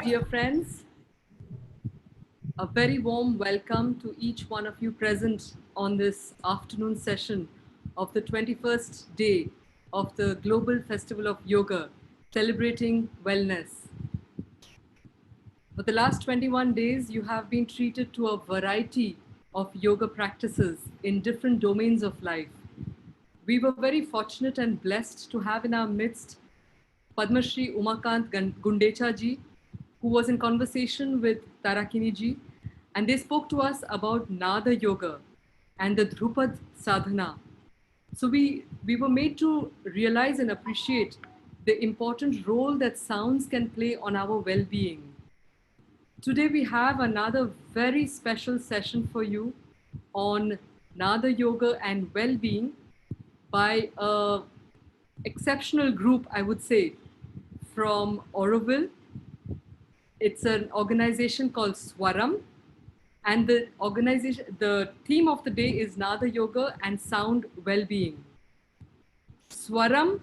Dear friends, a very warm welcome to each one of you present on this afternoon session of the 21st day of the Global Festival of Yoga, celebrating wellness. For the last 21 days, you have been treated to a variety of yoga practices in different domains of life. We were very fortunate and blessed to have in our midst Padma Shri Umakant Gundecha ji, who was in conversation with Tarakini ji, and they spoke to us about Nada Yoga and the Dhrupad Sadhana. So we were made to realize and appreciate the important role that sounds can play on our well-being. Today we have another very special session for you on Nada Yoga and well-being by an exceptional group, I would say, from Auroville. It's an organization called Svaram, And the theme of the day is Nada Yoga and Sound Well-being. Swaram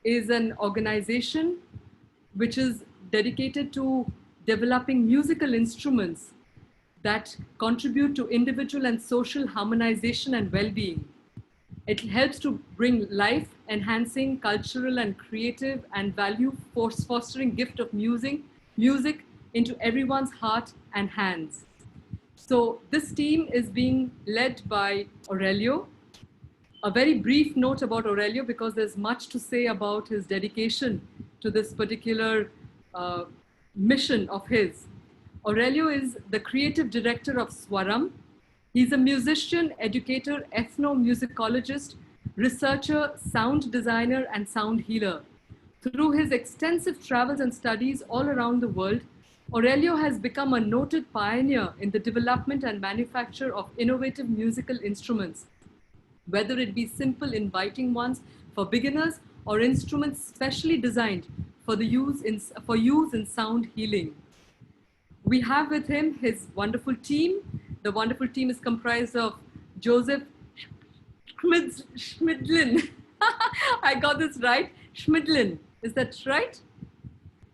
is an organization which is dedicated to developing musical instruments that contribute to individual and social harmonization and well-being. It helps to bring life-enhancing, cultural and creative and value-fostering gift of music into everyone's heart and hands. So this team is being led by Aurelio. A very brief note about Aurelio, because there's much to say about his dedication to this particular mission of his. Aurelio is the creative director of Svaram. He's a musician, educator, ethno-musicologist, researcher, sound designer, and sound healer. Through his extensive travels and studies all around the world, Aurelio has become a noted pioneer in the development and manufacture of innovative musical instruments, whether it be simple inviting ones for beginners or instruments specially designed for use in sound healing. We have with him his wonderful team. The wonderful team is comprised of Joseph Schmidlin. I got this right. Schmidlin. Is that right?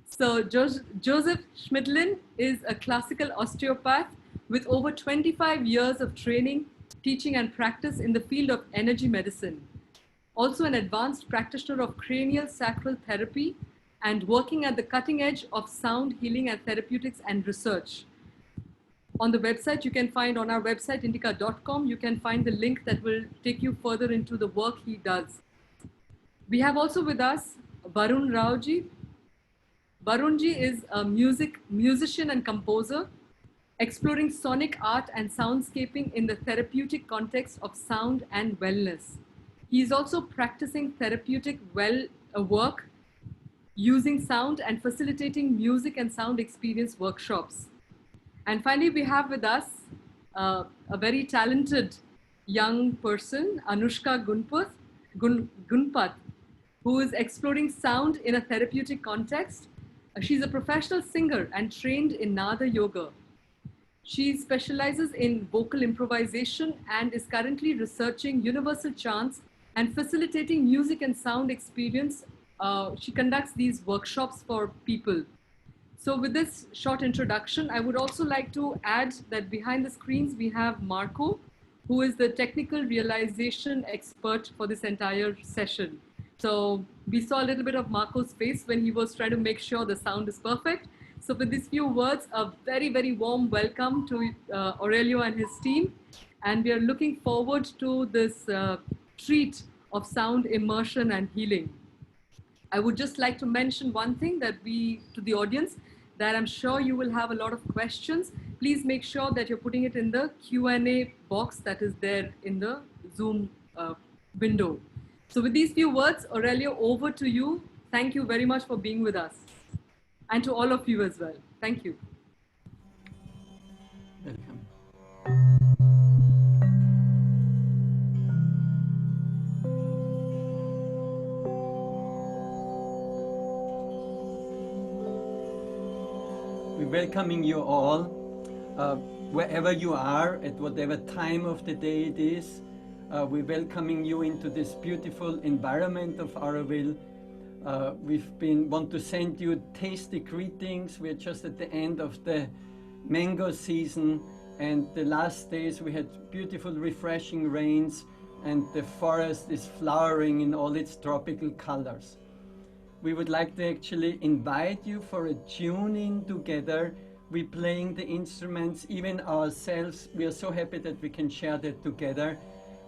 So Joseph Schmidlin is a classical osteopath with over 25 years of training, teaching and practice in the field of energy medicine. Also an advanced practitioner of cranial sacral therapy and working at the cutting edge of sound healing and therapeutics and research. On the website, you can find on our website, indica.com, you can find the link that will take you further into the work he does. We have also with us Varun Rao ji. Varunji is a musician and composer, exploring sonic art and soundscaping in the therapeutic context of sound and wellness. He is also practicing therapeutic work using sound and facilitating music and sound experience workshops. And finally, we have with us a very talented young person, Anushka Gunpat, who is exploring sound in a therapeutic context. She's a professional singer and trained in Nada Yoga. She specializes in vocal improvisation and is currently researching universal chants and facilitating music and sound experience. She conducts these workshops for people. So with this short introduction, I would also like to add that behind the screens, we have Marco, who is the technical realization expert for this entire session. So we saw a little bit of Marco's face when he was trying to make sure the sound is perfect. So with these few words, a very, very warm welcome to Aurelio and his team. And we are looking forward to this treat of sound immersion and healing. I would just like to mention one thing to the audience, that I'm sure you will have a lot of questions. Please make sure that you're putting it in the Q&A box that is there in the Zoom window. So with these few words, Aurelio, over to you. Thank you very much for being with us. And to all of you as well. Thank you. Welcome. We're welcoming you all, wherever you are, at whatever time of the day it is. We're welcoming you into this beautiful environment of Auroville. Want to send you tasty greetings. We're just at the end of the mango season, and the last days we had beautiful refreshing rains, and the forest is flowering in all its tropical colors. We would like to actually invite you for a tune-in together. We're playing the instruments, even ourselves. We are so happy that we can share that together.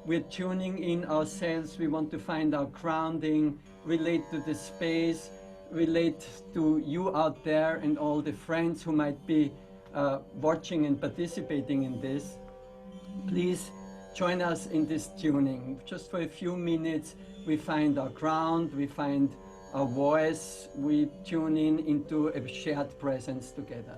We're tuning in ourselves. We want to find our grounding, relate to the space, relate to you out there and all the friends who might be watching and participating in this. Please join us in this tuning. Just for a few minutes, we find our ground, we find our voice, we tune in into a shared presence together.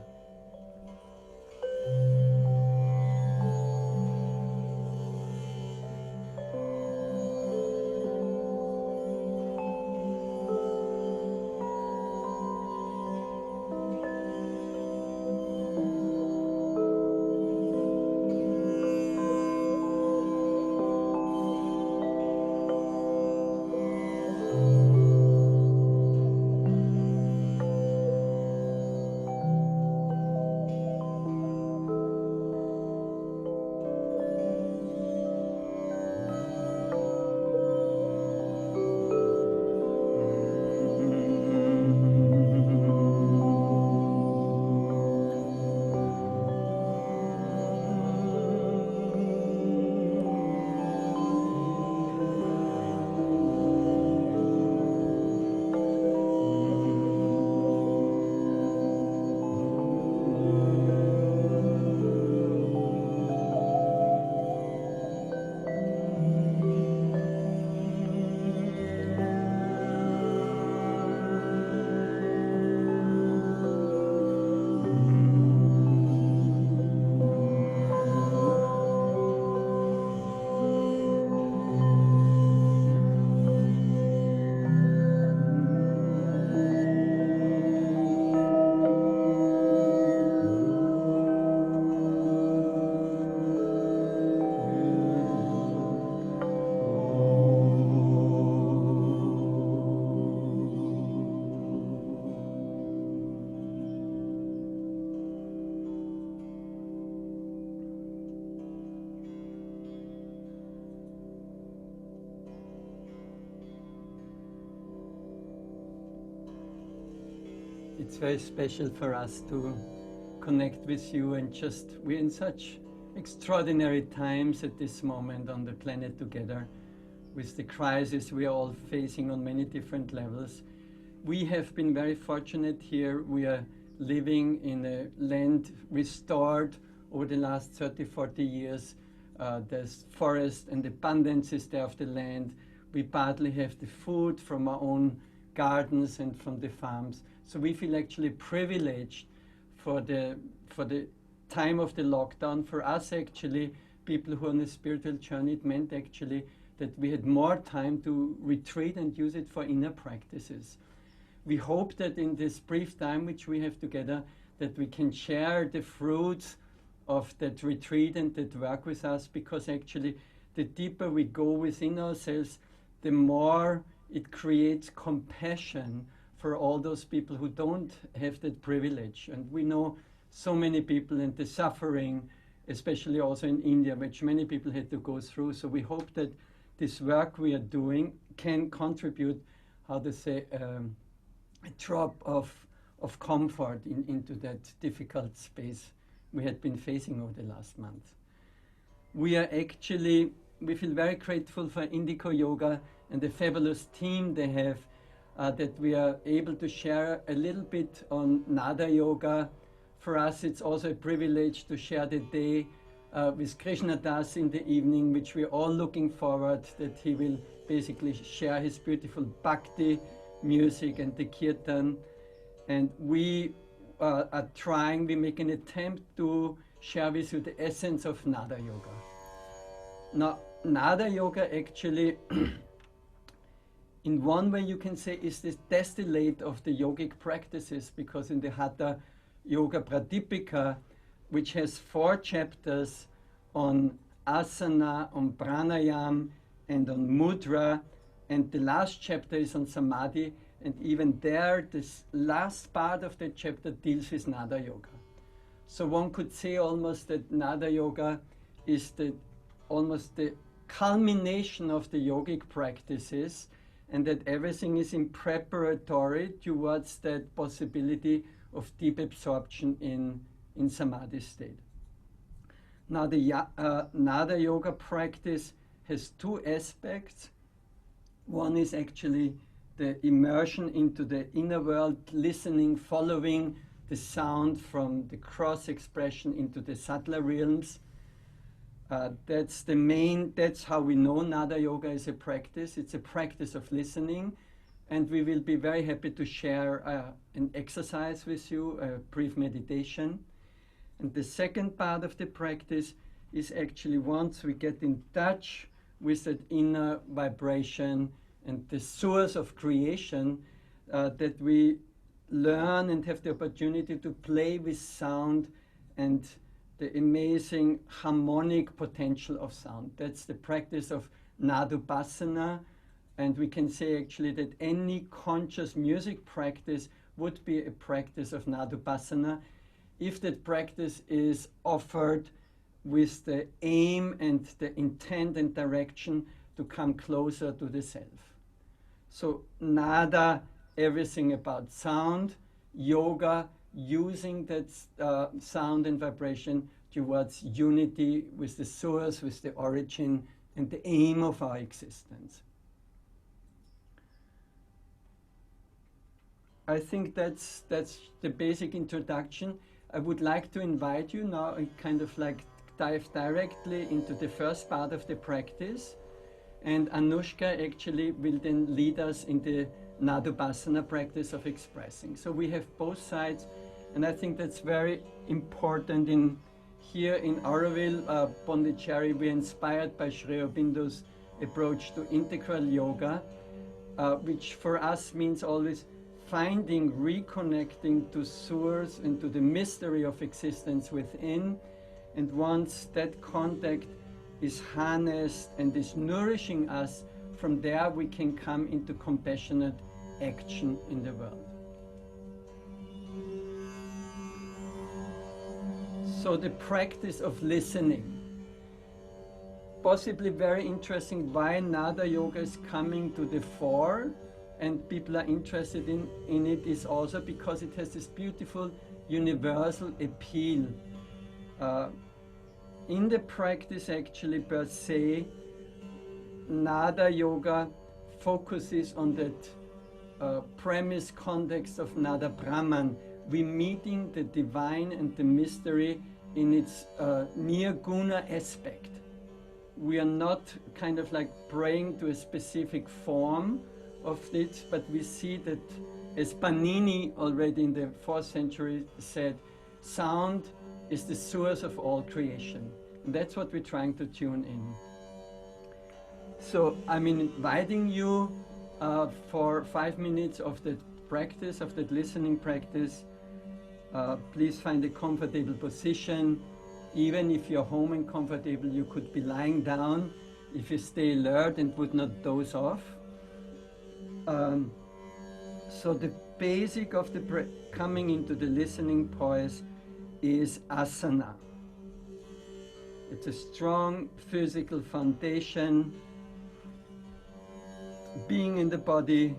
It's very special for us to connect with you, and just we're in such extraordinary times at this moment on the planet together with the crisis we are all facing on many different levels. We have been very fortunate here. We are living in a land restored over the last 30, 40 years. There's forest and abundance is there of the land. We partly have the food from our own gardens and from the farms. So we feel actually privileged for the time of the lockdown. For us actually, people who are on a spiritual journey, it meant actually that we had more time to retreat and use it for inner practices. We hope that in this brief time which we have together, that we can share the fruits of that retreat and that work with us, because actually the deeper we go within ourselves, the more it creates compassion for all those people who don't have that privilege. And we know so many people and the suffering, especially also in India, which many people had to go through. So we hope that this work we are doing can contribute, how to say, a drop of comfort into that difficult space we had been facing over the last month. We feel very grateful for Indigo Yoga and the fabulous team they have, that we are able to share a little bit on Nada Yoga. For us, it's also a privilege to share the day with Krishna Das in the evening, which we're all looking forward that he will basically share his beautiful bhakti music and the kirtan. And we we make an attempt to share with you the essence of Nada Yoga. Now, Nada Yoga actually, in one way you can say, is this distillate of the yogic practices, because in the Hatha Yoga Pradipika, which has 4 chapters on asana, on pranayam, and on mudra, and the last chapter is on samadhi, and even there, this last part of the chapter deals with Nada Yoga. So one could say almost that Nada Yoga is almost the culmination of the yogic practices, and that everything is in preparatory towards that possibility of deep absorption in samadhi state. Now the Nada Yoga practice has 2 aspects. One is actually the immersion into the inner world, listening, following the sound from the cross expression into the subtler realms. That's how we know Nada Yoga is a practice. It's a practice of listening, and we will be very happy to share an exercise with you, a brief meditation. And the second part of the practice is actually, once we get in touch with that inner vibration and the source of creation, that we learn and have the opportunity to play with sound and the amazing harmonic potential of sound. That's the practice of Nadupassana, and we can say actually that any conscious music practice would be a practice of Nadupassana if that practice is offered with the aim and the intent and direction to come closer to the self. So Nada, everything about sound, yoga, using that sound and vibration towards unity with the source, with the origin, and the aim of our existence. I think that's the basic introduction. I would like to invite you now and kind of like dive directly into the first part of the practice, and Anushka actually will then lead us in the Nadupassana practice of expressing. So we have both sides, and I think that's very important. Here in Auroville, Pondicherry, we're inspired by Sri Aurobindo's approach to integral yoga, which for us means always finding, reconnecting to source and to the mystery of existence within. And once that contact is harnessed and is nourishing us, from there we can come into compassionate action in the world. So the practice of listening. Possibly very interesting why Nada Yoga is coming to the fore and people are interested in it is also because it has this beautiful universal appeal. In the practice actually per se, Nada Yoga focuses on that premise context of Nada Brahman. We're meeting the divine and the mystery in its nirguna aspect. We are not kind of like praying to a specific form of it, but we see that, as Panini already in the 4th century said, sound is the source of all creation. And that's what we're trying to tune in. So I'm inviting you for 5 minutes of that practice, of that listening practice. Please find a comfortable position. Even if you're home and comfortable, you could be lying down if you stay alert and would not doze off. So the basic of the coming into the listening poise is asana. It's a strong physical foundation, being in the body,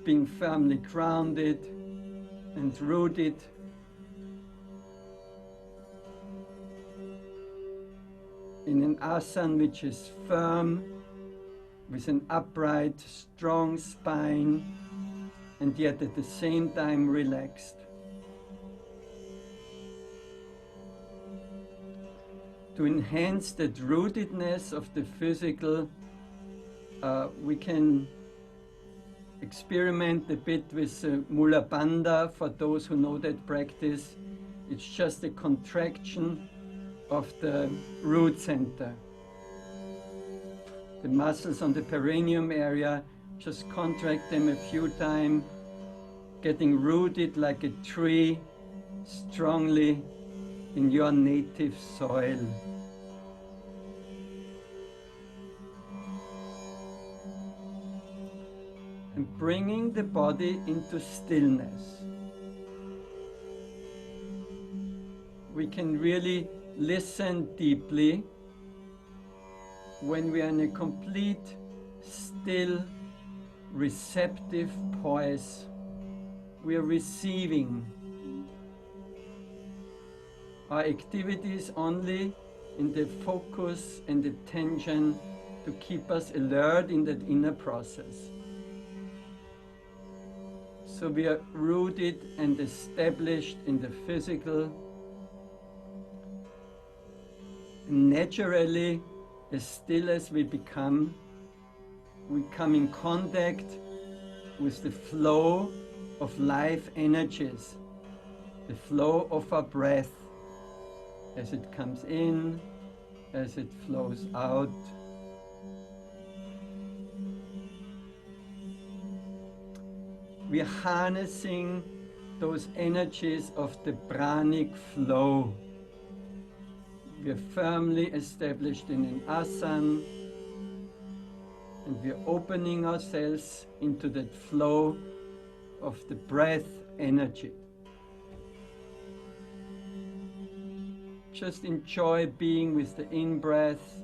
being firmly grounded and rooted. In an asana which is firm, with an upright, strong spine, and yet at the same time relaxed. To enhance that rootedness of the physical, we can experiment a bit with Mula Bandha. For those who know that practice, it's just a contraction of the root center. The muscles on the perineum area, just contract them a few times, getting rooted like a tree strongly in your native soil. And bringing the body into stillness. We can really listen deeply when we are in a complete, still, receptive poise. We are receiving. Our activity is only in the focus and attention to keep us alert in that inner process. So we are rooted and established in the physical. Naturally, as still as we come in contact with the flow of life energies, the flow of our breath, as it comes in, as it flows out. We are harnessing those energies of the pranic flow. We are firmly established in an asana, and we are opening ourselves into that flow of the breath energy. Just enjoy being with the in-breath,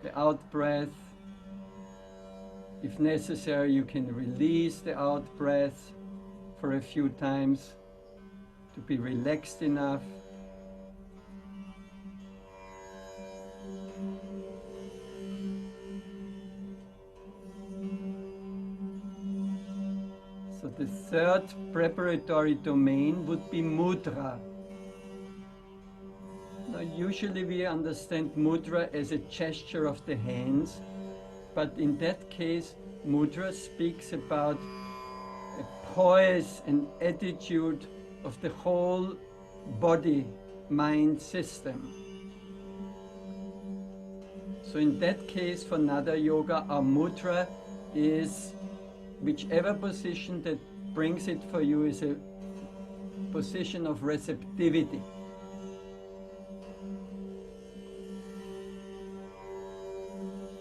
the out-breath. If necessary, you can release the out-breath for a few times to be relaxed enough. So the third preparatory domain would be mudra. Now, usually we understand mudra as a gesture of the hands, but in that case, mudra speaks about a poise and attitude of the whole body-mind system. So in that case, for Nada Yoga, our mudra is whichever position that brings it for you is a position of receptivity.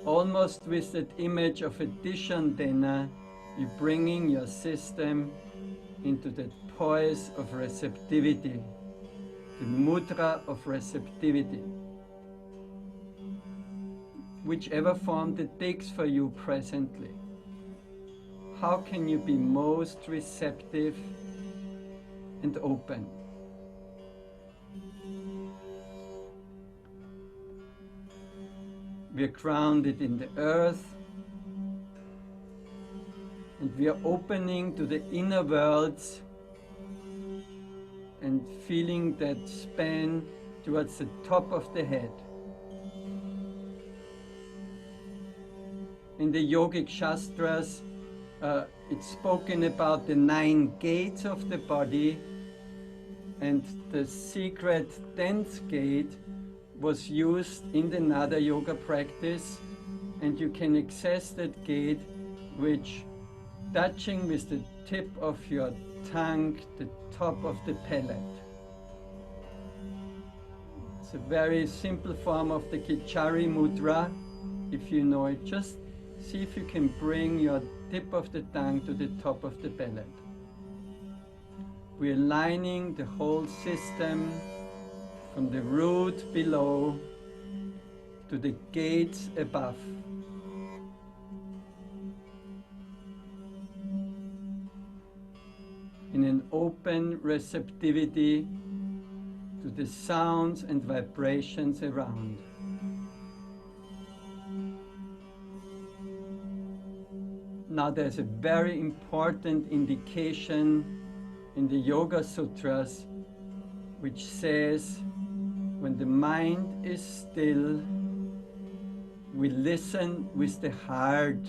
Almost with that image of a Dishandana, you're bringing your system into that poise of receptivity, the mudra of receptivity. Whichever form that takes for you presently. how can you be most receptive and open. We are grounded in the earth, and we are opening to the inner worlds and feeling that span towards the top of the head. In the yogic shastras, it's spoken about the 9 gates of the body, and the secret 10th gate was used in the Nada yoga practice, and you can access that gate which touching with the tip of your tongue the top of the palate. It's a very simple form of the Kichari mudra. If you know it, just see if you can bring your tip of the tongue to the top of the palate. We're aligning the whole system from the root below to the gates above. In an open receptivity to the sounds and vibrations around. Now there's a very important indication in the Yoga Sutras which says when the mind is still, we listen with the heart.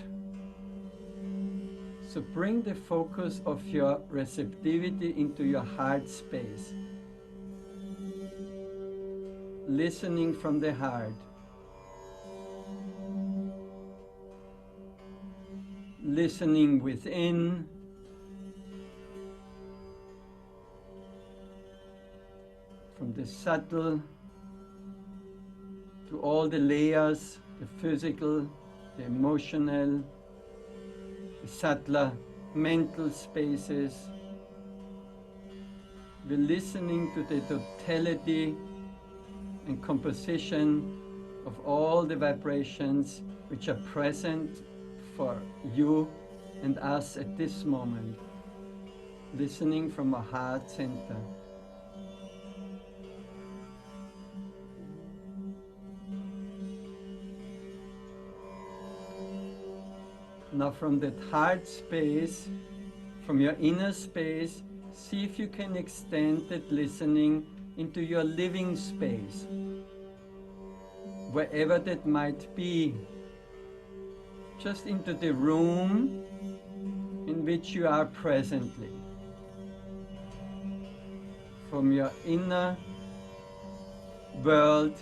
So bring the focus of your receptivity into your heart space. Listening from the heart. Listening within. From the subtle to all the layers, the physical, the emotional, the subtler mental spaces. We're listening to the totality and composition of all the vibrations which are present for you and us at this moment. Listening from our heart center. Now from that heart space, from your inner space, see if you can extend that listening into your living space, wherever that might be, just into the room in which you are presently. From your inner world,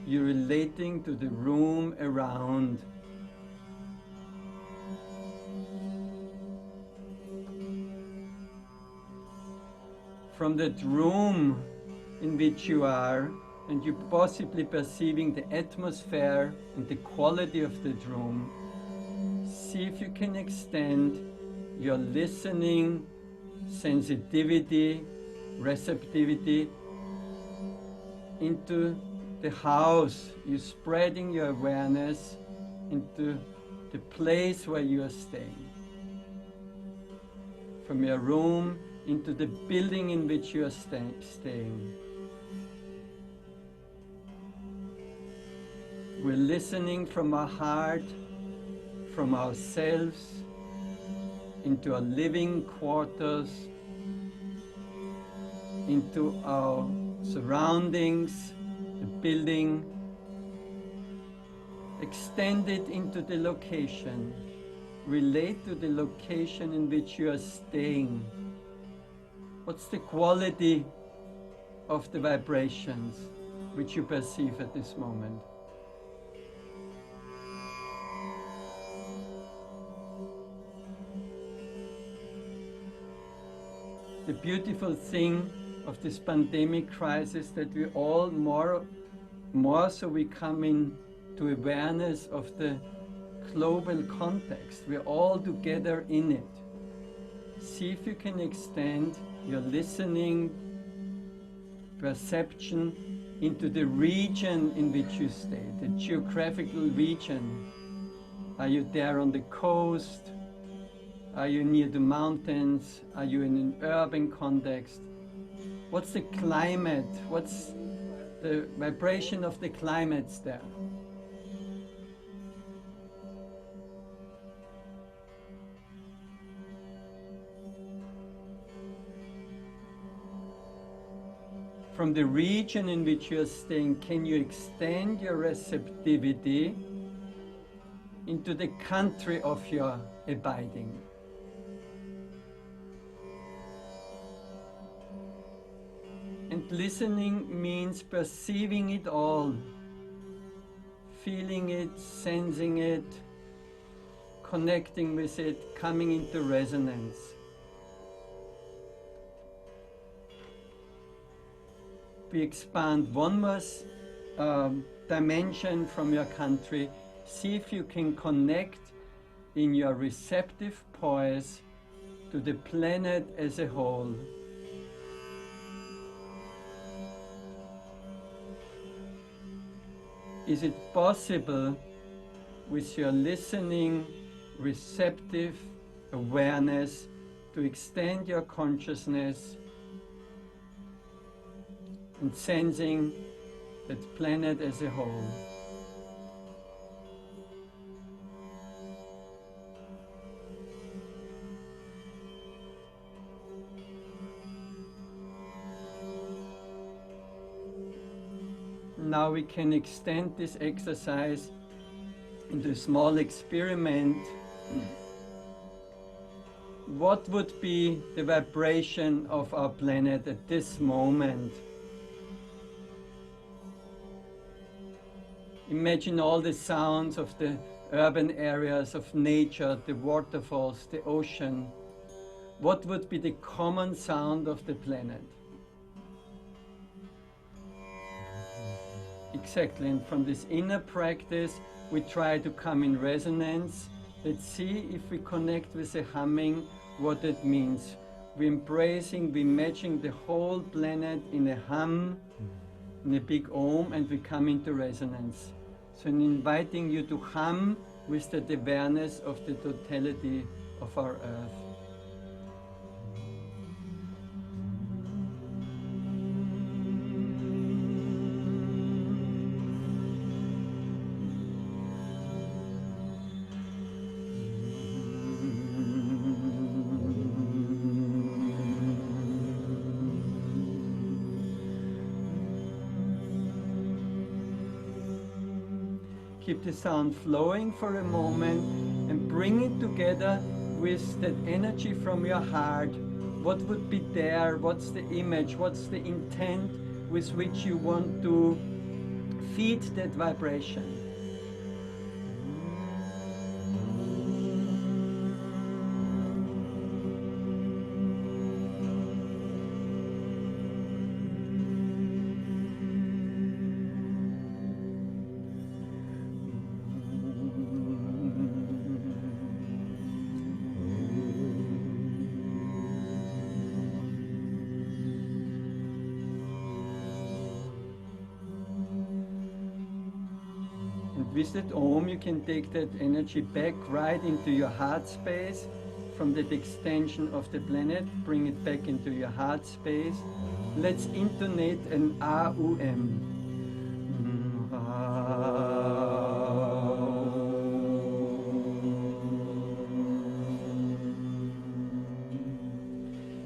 you're relating to the room around. From that room in which you are, and you possibly perceiving the atmosphere and the quality of that room, see if you can extend your listening, sensitivity, receptivity into the house. You're spreading your awareness into the place where you are staying. From your room into the building in which you are staying. We're listening from our heart, from ourselves, into our living quarters, into our surroundings, the building, extend it into the location, relate to the location in which you are staying. What's the quality of the vibrations which you perceive at this moment? The beautiful thing of this pandemic crisis that we all more so we come into awareness of the global context. We're all together in it. See if you can extend your listening, perception into the region in which you stay, the geographical region. Are you there on the coast? Are you near the mountains? Are you in an urban context? What's the climate? What's the vibration of the climates there? From the region in which you are staying, can you extend your receptivity into the country of your abiding? And listening means perceiving it all, feeling it, sensing it, connecting with it, coming into resonance. We expand one more dimension from your country. See if you can connect in your receptive poise to the planet as a whole. Is it possible with your listening, receptive awareness to extend your consciousness and sensing that planet as a whole? Now we can extend this exercise into a small experiment. What would be the vibration of our planet at this moment? Imagine all the sounds of the urban areas, of nature, the waterfalls, the ocean. What would be the common sound of the planet? Exactly, and from this inner practice we try to come in resonance. Let's see if we connect with the humming, what it means. We're embracing, we're matching the whole planet in a hum, in a big om, and we come into resonance. So I'm inviting you to hum with that awareness of the totality of our earth. Keep the sound flowing for a moment and bring it together with that energy from your heart. What would be there? What's the image? What's the intent with which you want to feed that vibration? With that Om, you can take that energy back right into your heart space. From that extension of the planet, bring it back into your heart space. Let's intonate an A-U-M.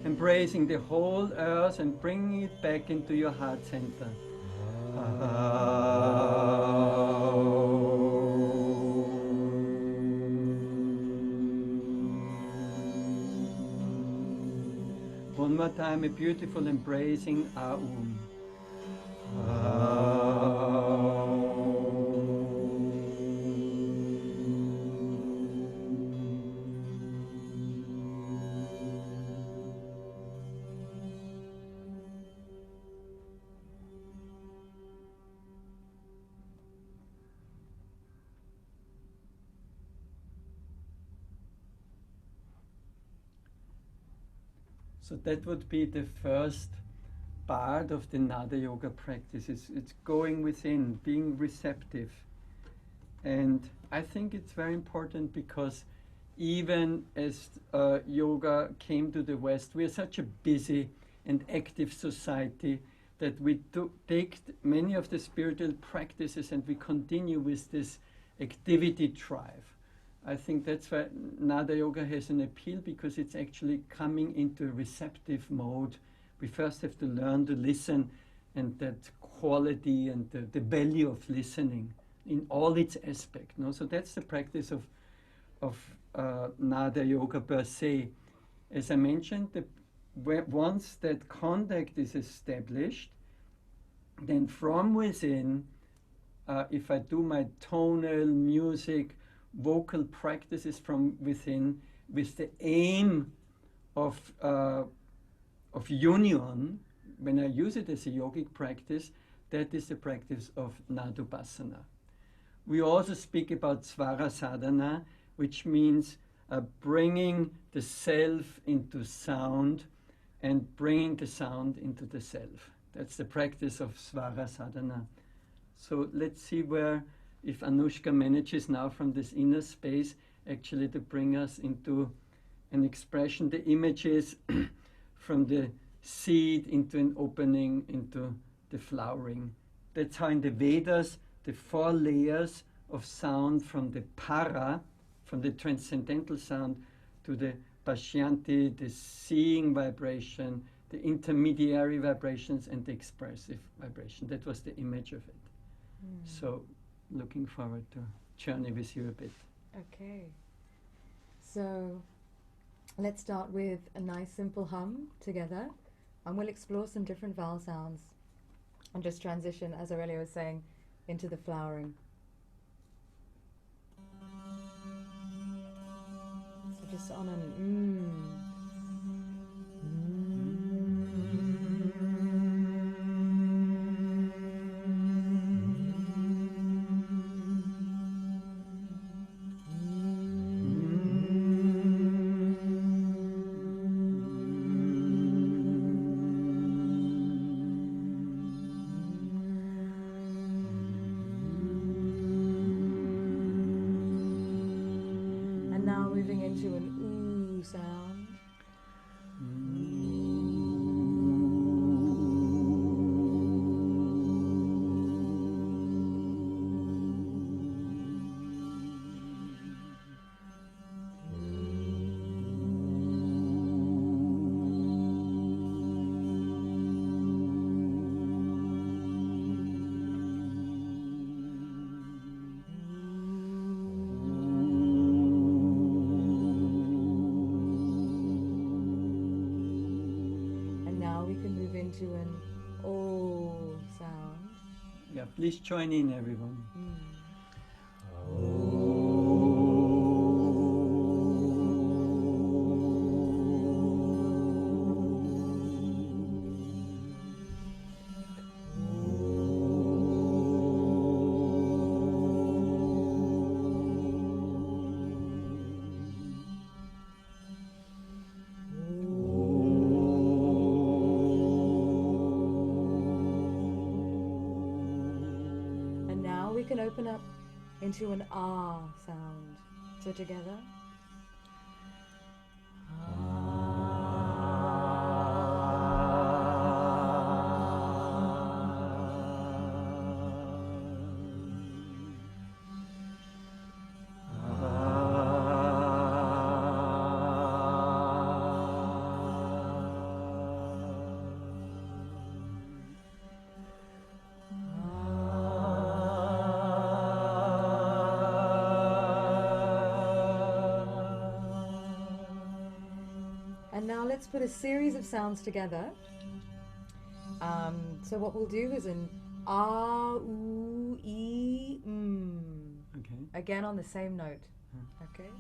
Embracing the whole earth and bringing it back into your heart center. One more time, a beautiful embracing Aum. So that would be the first part of the Nada Yoga practice. It's going within, being receptive. And I think it's very important because even as yoga came to the West, we are such a busy and active society that we take many of the spiritual practices and we continue with this activity drive. I think that's why Nada Yoga has an appeal, because it's actually coming into a receptive mode. We first have to learn to listen, and that quality and the value of listening in all its aspects. No? So that's the practice of Nada Yoga per se. As I mentioned, once that contact is established, then from within, if I do my tonal music, vocal practices from within, with the aim of union, when I use it as a yogic practice, that is the practice of Nadupasana. We also speak about Svara Sadhana, which means bringing the self into sound and bringing the sound into the self. That's the practice of Svara Sadhana. So let's see if Anushka manages now from this inner space actually to bring us into an expression, the images from the seed into an opening, into the flowering. That's how in the Vedas, the 4 layers of sound, from the para, from the transcendental sound, to the Pashyanti, the seeing vibration, the intermediary vibrations, and the expressive vibration. That was the image of it. So looking forward to journey with you a bit. Okay. So let's start with a nice simple hum together, and we'll explore some different vowel sounds and just transition, as Aurelio was saying, into the flowering. So just on an and now moving into an ooh sound. Into an O sound. Yeah, please join in, everyone. We can open up into an ah sound. So together. And now let's put a series of sounds together. So what we'll do is an ah, oo, ee, Okay. Again on the same note. Okay.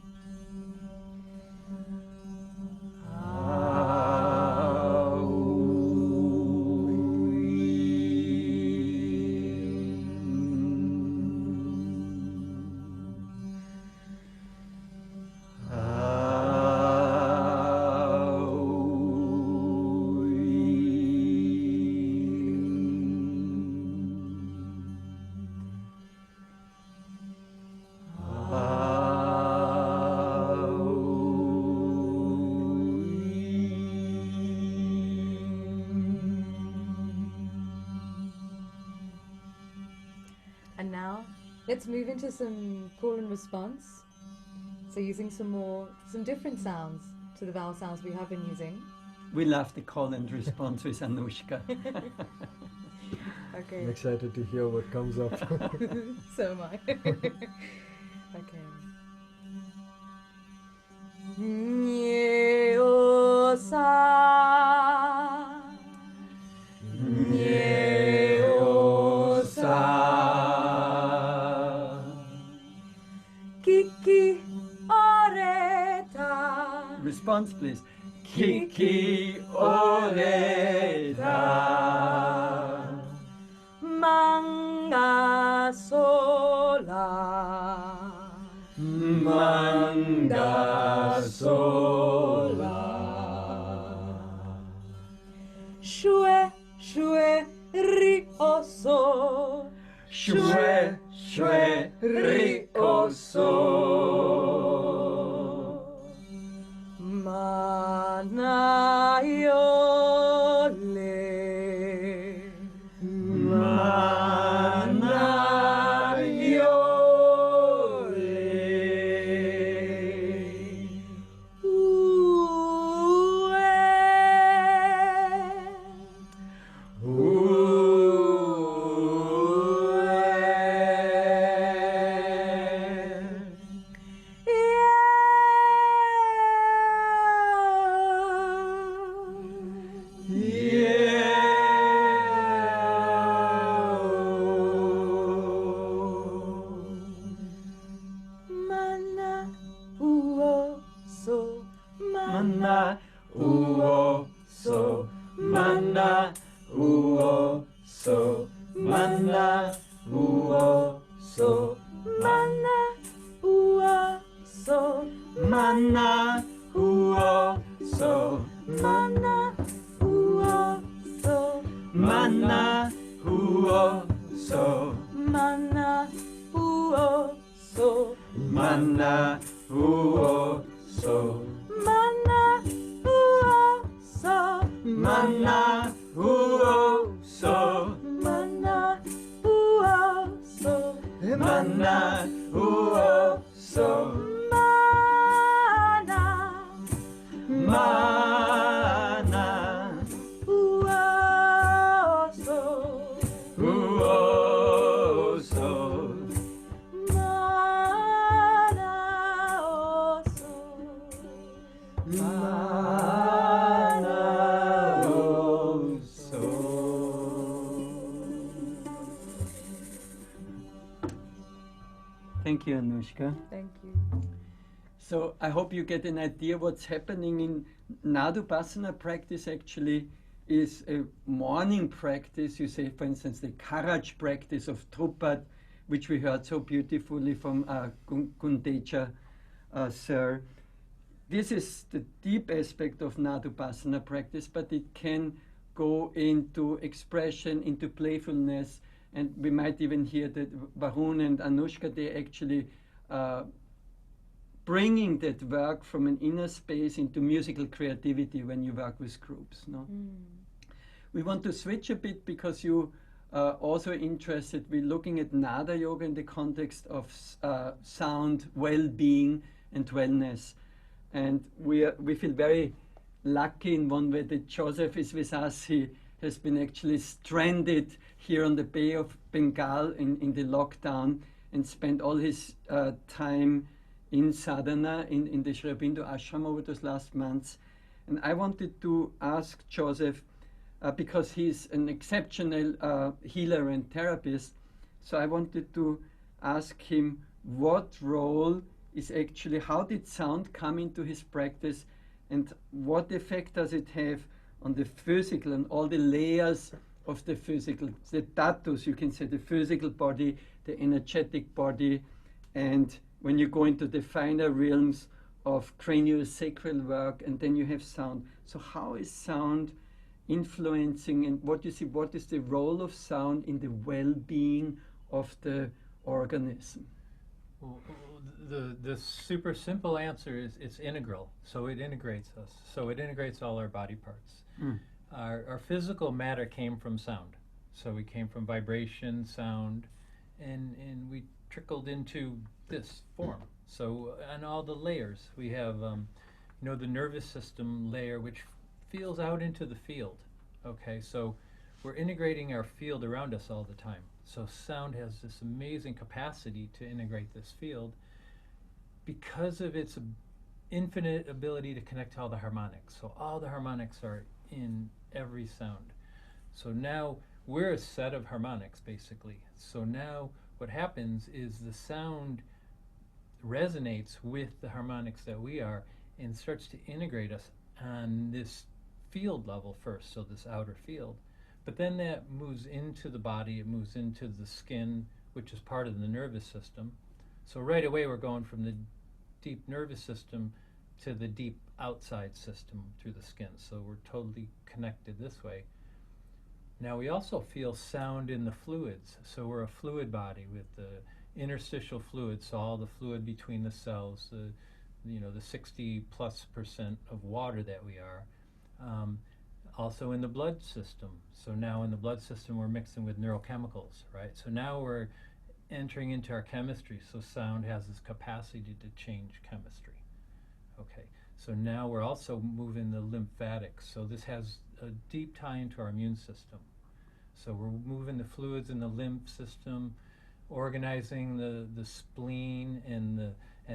And now let's move into some call and response. So using some different sounds to the vowel sounds we have been using. We love the call and response with Anushka. Okay. I'm excited to hear what comes up. So am I. Okay. Nye-o-sa. Nye-o-sa. Kiki oreta. Response, please. Kiki oreta. Manga sola. Manga sola. Shue, shue, rioso. Shue, shue, rioso. Manayole. Manayole. Mana uoso, mana uoso, mana uoso, Mana uoso. mana uoso, Mana uoso. mana uoso, Mana uoso. mana uoso, Mana uoso. mana uoso, Mana uoso. mana uoso, mana uoso. uoso, Mana oso. mana uoso. Thank you, Anushka. Thank you. So I hope you get an idea what's happening in Nadupasana practice. Actually is a morning practice. You say, for instance, the Karaj practice of Drupad, which we heard so beautifully from Gundecha sir. This is the deep aspect of Nadupasana practice, but it can go into expression, into playfulness, and we might even hear that Varun and Anushka, they actually bringing that work from an inner space into musical creativity when you work with groups. No? We want to switch a bit because you are also interested. We're looking at Nada Yoga in the context of sound, well-being, and wellness. And we feel very lucky in one way that Joseph is with us. He has been actually stranded here on the Bay of Bengal in the lockdown and spent all his time in sadhana, in the Sri Aurobindo ashram over those last months. And I wanted to ask Joseph, because he's an exceptional healer and therapist, so I wanted to ask him what role is actually, how did sound come into his practice, and what effect does it have on the physical and all the layers of the physical, the tattoos, you can say, the physical body, the energetic body, and when you go into the finer realms of craniosacral work, and then you have sound. So how is sound influencing, and what is the role of sound in the well-being of the organism? Well, the super simple answer is it's integral. So it integrates us. So it integrates all our body parts. Our physical matter came from sound. So we came from vibration, sound, and we trickled into this form. So on all the layers, we have the nervous system layer, which feels out into the field. Okay, so we're integrating our field around us all the time. So sound has this amazing capacity to integrate this field because of its infinite ability to connect to all the harmonics. So all the harmonics are in every sound. So now we're a set of harmonics, basically. So now what happens is the sound resonates with the harmonics that we are and starts to integrate us on this field level first, so this outer field. But then that moves into the body, it moves into the skin, which is part of the nervous system. So right away we're going from the deep nervous system to the deep outside system through the skin. So we're totally connected this way. Now we also feel sound in the fluids. So we're a fluid body with the interstitial fluid, so all the fluid between the cells, the 60+% of water that we are. Also in the blood system. So now in the blood system we're mixing with neurochemicals, right? So now we're entering into our chemistry. So sound has this capacity to change chemistry. Okay, so now we're also moving the lymphatics. So this has a deep tie into our immune system. So we're moving the fluids in the lymph system, organizing the spleen and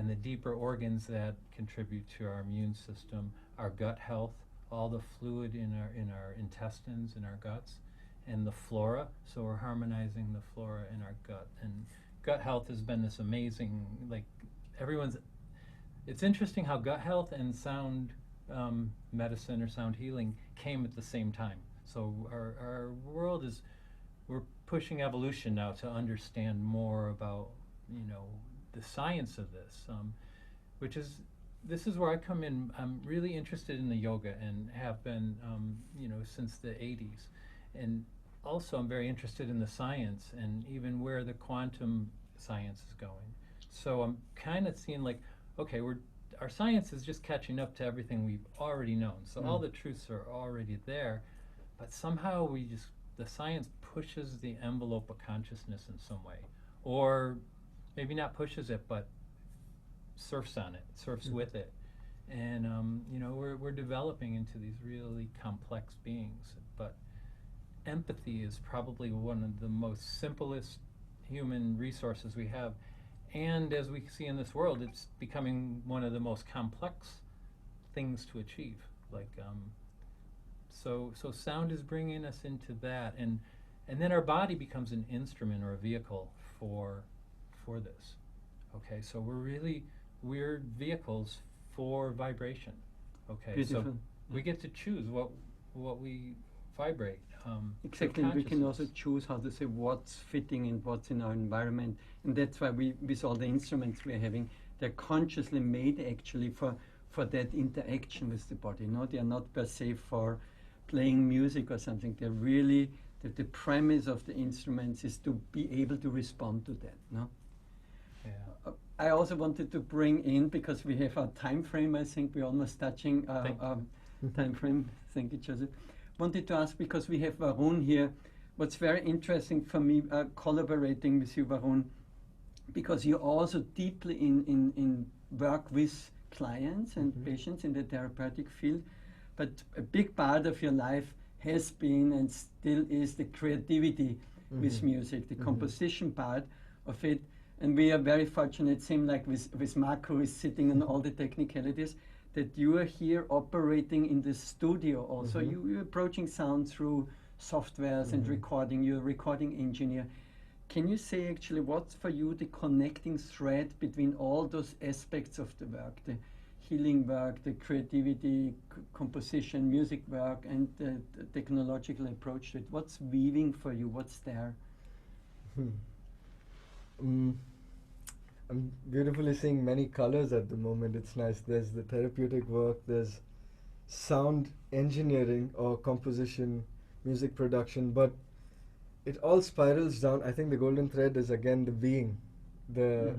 the deeper organs that contribute to our immune system, our gut health, all the fluid in our intestines, in our guts, and the flora. So we're harmonizing the flora in our gut. And gut health has been this amazing, it's interesting how gut health and sound medicine or sound healing came at the same time. So our world we're pushing evolution now to understand more about, the science of this, this is where I come in. I'm really interested in the yoga and have been, since the 80s. And also I'm very interested in the science and even where the quantum science is going. So I'm kind of seeing okay, our science is just catching up to everything we've already known. So all the truths are already there, but somehow the science pushes the envelope of consciousness in some way. Or maybe not pushes it, but surfs on it, surfs with it. And, we're developing into these really complex beings. But empathy is probably one of the most simplest human resources we have. And as we see in this world, it's becoming one of the most complex things to achieve. So sound is bringing us into that, and then our body becomes an instrument or a vehicle for this. Okay, so we're vehicles for vibration. Okay, Beautiful. So we get to choose what we vibrate. Exactly, we can also choose how to say what's fitting and what's in our environment, and that's why with all the instruments we're having, they're consciously made actually for that interaction with the body. They are not per se for playing music or something. They're really the premise of the instruments is to be able to respond to that. Yeah. I also wanted to bring in, because we have our time frame. I think we're almost touching time frame. Thank you, Joseph. Wanted to ask, because we have Varun here, what's very interesting for me collaborating with you, Varun, because you're also deeply in work with clients and patients in the therapeutic field, but a big part of your life has been and still is the creativity with music, the composition part of it. And we are very fortunate, same like with Mark, who is sitting on all the technicalities, that you are here operating in the studio also. You're approaching sound through softwares and recording. You're a recording engineer. Can you say actually what's for you the connecting thread between all those aspects of the work, the healing work, the creativity, composition, music work, and the technological approach to it? What's weaving for you? What's there? I'm beautifully seeing many colors at the moment. It's nice. There's the therapeutic work, there's sound engineering or composition, music production, but it all spirals down. I think the golden thread is again the being, the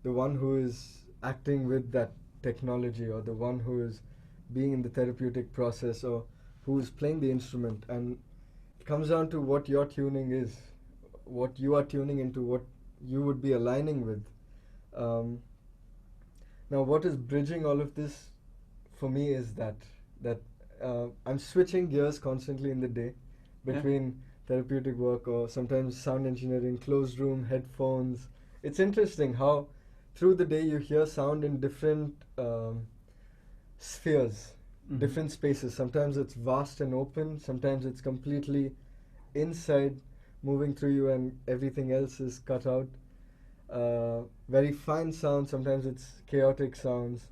one who is acting with that technology, or the one who is being in the therapeutic process, or who is playing the instrument. And it comes down to what your tuning is, what you are tuning into, what you would be aligning with. Um, Now, what is bridging all of this for me is that I'm switching gears constantly in the day Yeah. between therapeutic work or sometimes sound engineering, closed room, headphones. It's interesting how through the day you hear sound in different spheres, Mhm. different spaces. Sometimes it's vast and open, sometimes it's completely inside, moving through you, and everything else is cut out. Very fine sounds, sometimes it's chaotic sounds.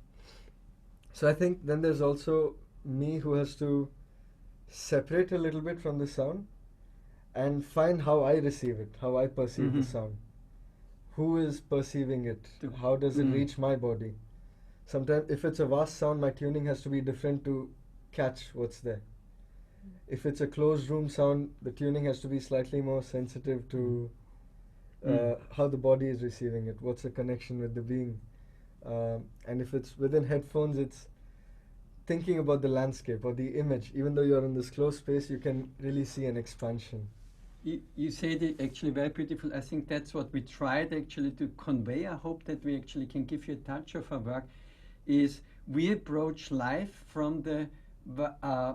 So I think then there's also me who has to separate a little bit from the sound and find how I receive it, how I perceive the Mhm. sound. Who is perceiving it? To- How does it Mm. reach my body? Sometimes, if it's a vast sound, my tuning has to be different to catch what's there. If it's a closed room sound, the tuning has to be slightly more sensitive to how the body is receiving it, what's the connection with the being. And if it's within headphones, it's thinking about the landscape or the image. Even though you're in this closed space, you can really see an expansion. You said it actually very beautiful. I think that's what we tried actually to convey. I hope that we actually can give you a touch of our work. Is we approach life from the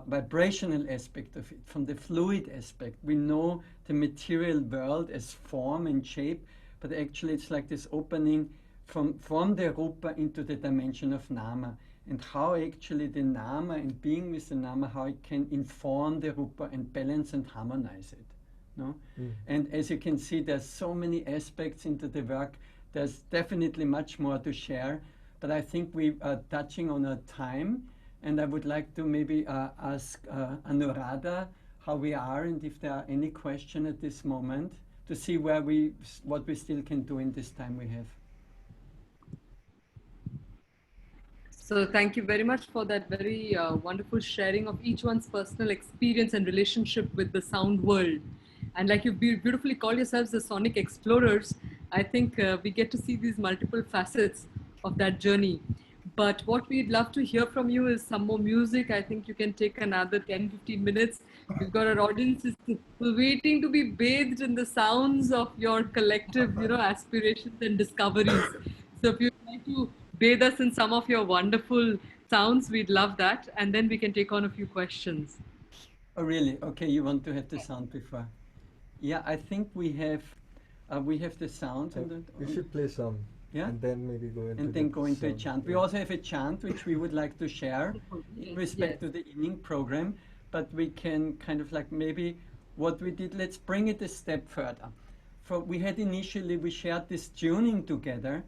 vibrational aspect of it, from the fluid aspect. We know the material world as form and shape, but actually it's like this opening from the rupa into the dimension of nama, and how actually the nama and being with the nama, how it can inform the rupa and balance and harmonize it. No? And as you can see, there's so many aspects into the work. There's definitely much more to share, but I think we are touching on our time, and I would like to maybe ask Anuradha how we are and if there are any questions at this moment to see what we still can do in this time we have. So thank you very much for that very wonderful sharing of each one's personal experience and relationship with the sound world. And like you beautifully call yourselves the sonic explorers, I think we get to see these multiple facets of that journey. But what we'd love to hear from you is some more music. I think you can take another 10, 15 minutes. We've got our audiences waiting to be bathed in the sounds of your collective, aspirations and discoveries. So if you'd like to bathe us in some of your wonderful sounds, we'd love that. And then we can take on a few questions. Oh, really? Okay, you want to have the sound before? Yeah, I think we have the sound and We should play some, Yeah? and then maybe go into and then the go into a sound. chant. We Yeah. also have a chant which we would like to share in respect Yes. to the evening program, but we can kind of like maybe what we did, let's bring it a step further. We had initially, we shared this tuning together,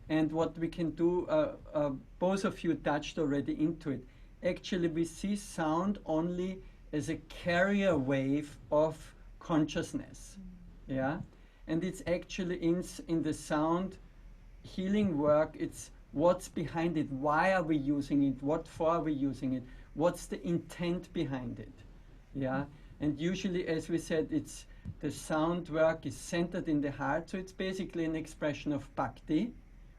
and what we can do, both of you touched already into it. Actually, we see sound only as a carrier wave of consciousness. Yeah? And it's actually in the sound healing work, it's what's behind it, why are we using it, what for are we using it, what's the intent behind it. Yeah, and usually, as we said, it's the sound work is centered in the heart, so it's basically an expression of bhakti,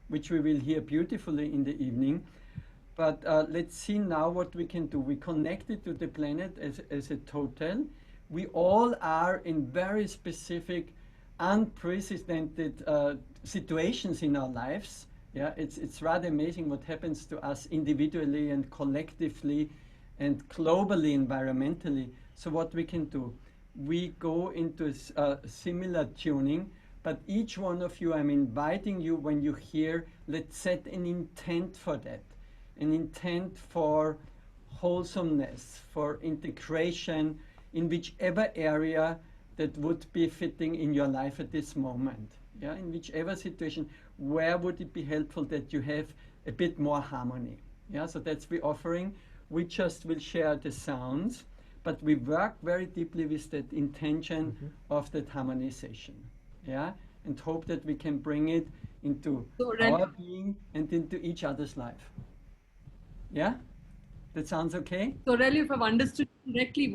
which we will hear beautifully in the evening. But let's see now what we can do. We connect it to the planet as a total. We all are in very specific, unprecedented situations in our lives. Yeah, it's rather amazing what happens to us individually and collectively and globally, environmentally. So what we can do, we go into similar tuning, but each one of you, I'm inviting you when you hear, let's set an intent for that, an intent for wholesomeness, for integration in whichever area that would be fitting in your life at this moment. Yeah, in whichever situation, where would it be helpful that you have a bit more harmony? Yeah, so that's the offering. We just will share the sounds, but we work very deeply with that intention of that harmonization. Yeah, and hope that we can bring it into So, our being and into each other's life. Yeah, that sounds okay? So, Aurelio, if I've understood you correctly,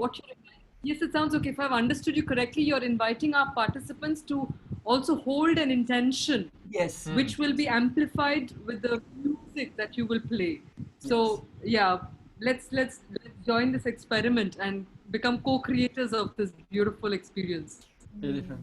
yes, it sounds okay. If I've understood you correctly, you're inviting our participants to also hold an intention, Yes. which will be amplified with the music that you will play. Yes. So, yeah, let's join this experiment and become co-creators of this beautiful experience. Beautiful.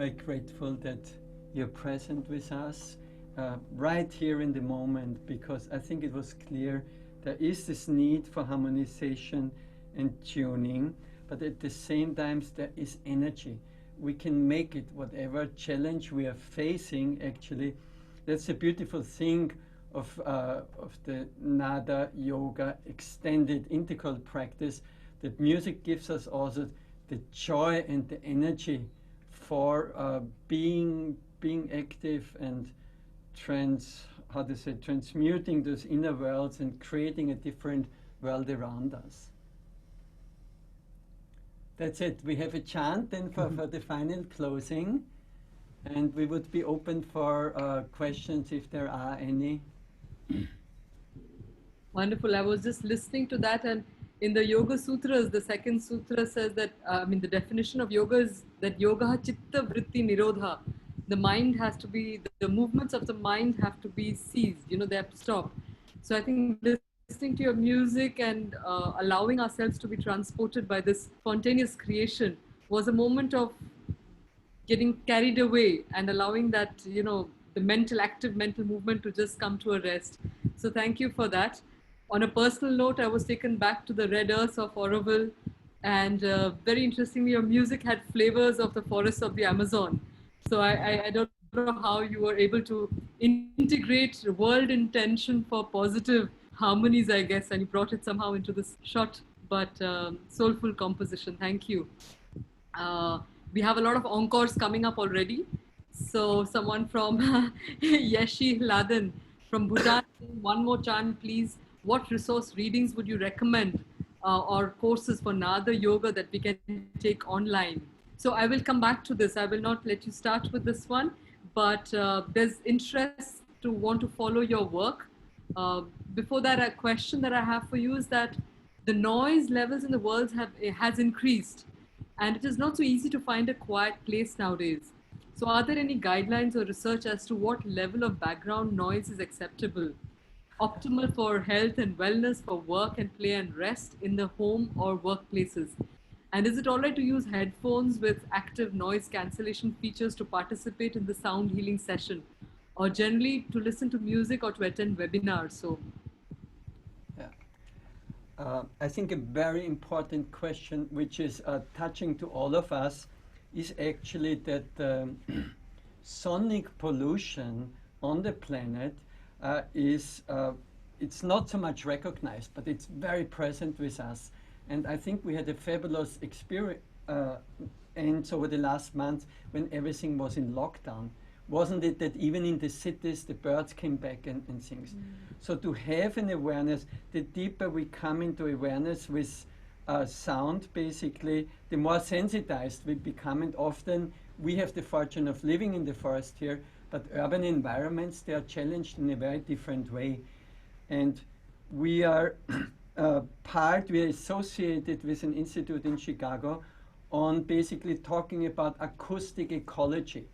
very grateful that you're present with us right here in the moment, because I think it was clear there is this need for harmonization and tuning, but at the same time there is energy. We can make it whatever challenge we are facing. Actually, that's a beautiful thing of the Nada Yoga extended integral practice, that music gives us also the joy and the energy for being active and transmuting those inner worlds and creating a different world around us. That's it. We have a chant then for the final closing, and we would be open for questions if there are any. Wonderful. I was just listening to that, and in the Yoga Sutras, the second sutra says that, the definition of yoga is that yoga chitta vritti nirodha. The mind has to be, the movements of the mind have to be ceased, they have to stop. So I think listening to your music and allowing ourselves to be transported by this spontaneous creation was a moment of getting carried away and allowing that, the active mental movement to just come to a rest. So thank you for that. On a personal note, I was taken back to the red earth of Auroville, and very interestingly, your music had flavors of the forests of the Amazon. So I don't know how you were able to integrate world intention for positive harmonies, I guess, and you brought it somehow into this short but soulful composition. Thank you. We have a lot of encores coming up already. So someone from Yeshi Laden from Bhutan, one more chant, please. What resource readings would you recommend or courses for Nada Yoga that we can take online? So I will come back to this. I will not let you start with this one, but there's interest to want to follow your work. Before that, a question that I have for you is that the noise levels in the world has increased, and it is not so easy to find a quiet place nowadays. So are there any guidelines or research as to what level of background noise is acceptable, optimal for health and wellness, for work and play and rest in the home or workplaces? And is it all right to use headphones with active noise cancellation features to participate in the sound healing session, or generally to listen to music or to attend webinars? So I think a very important question, which is touching to all of us, is actually that sonic pollution on the planet it's not so much recognized, but it's very present with us. And I think we had a fabulous experience over the last month when everything was in lockdown. Wasn't it that even in the cities the birds came back and things? So to have an awareness, the deeper we come into awareness with sound, basically, the more sensitized we become. And often we have the fortune of living in the forest here, but urban environments, they are challenged in a very different way. And we are we are associated with an institute in Chicago on basically talking about acoustic ecology,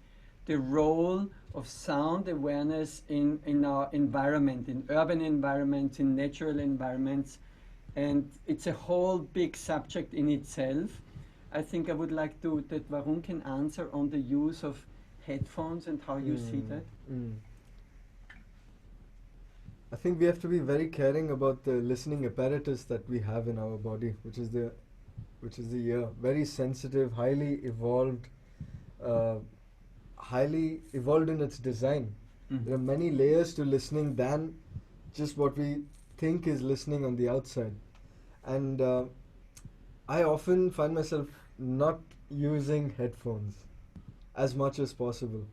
the role of sound awareness in our environment, in urban environments, in natural environments. And it's a whole big subject in itself. I think I would like that Varun can answer on the use of headphones and how you see that. I think we have to be very caring about the listening apparatus that we have in our body, which is the ear. Very sensitive, highly evolved in its design. There are many layers to listening than just what we think is listening on the outside. And I often find myself not using headphones as much as possible.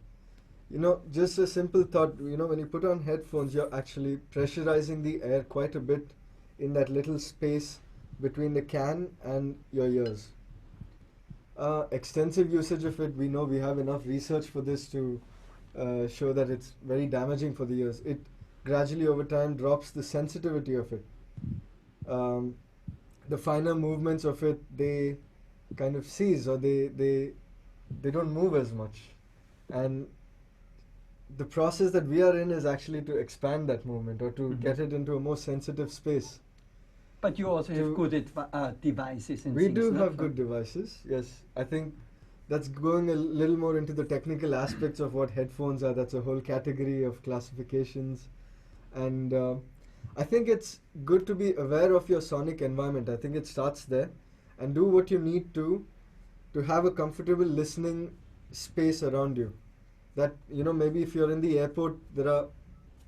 Just a simple thought, when you put on headphones, you're actually pressurizing the air quite a bit in that little space between the can and your ears. Extensive usage of it, we know we have enough research for this to show that it's very damaging for the ears. It gradually over time drops the sensitivity of it. The finer movements of it, they kind of cease, or they don't move as much. And the process that we are in is actually to expand that movement, or to get it into a more sensitive space. But you also have good devices and we things. We do have good devices, yes. I think that's going a little more into the technical aspects of what headphones are. That's a whole category of classifications. And I think it's good to be aware of your sonic environment. I think it starts there, and do what you need to have a comfortable listening space around you. That, maybe if you're in the airport, there are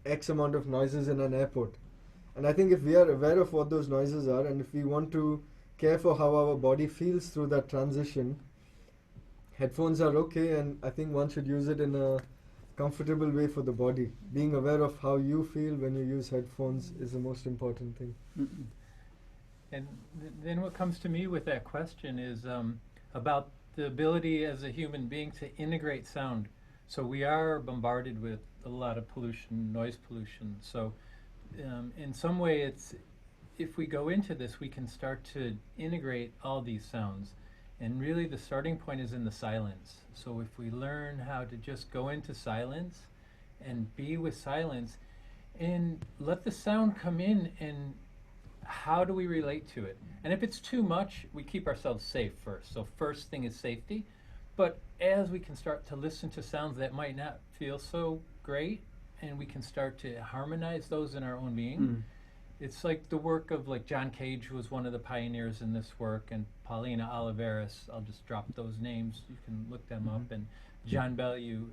X amount of noises in an airport. And I think if we are aware of what those noises are, and if we want to care for how our body feels through that transition, headphones are okay, and I think one should use it in a comfortable way for the body. Being aware of how you feel when you use headphones is the most important thing. Mm-mm. And then what comes to me with that question is about the ability as a human being to integrate sound. So we are bombarded with a lot of pollution, noise pollution. So in some way, if we go into this, we can start to integrate all these sounds. And really the starting point is in the silence. So if we learn how to just go into silence and be with silence and let the sound come in, and how do we relate to it? And if it's too much, we keep ourselves safe first. So first thing is safety. But as we can start to listen to sounds that might not feel so great, and we can start to harmonize those in our own being, Mm. it's like the work of like John Cage, who was one of the pioneers in this work, and Paulina Oliveras. I'll just drop those names. You can look them up. And John Bellew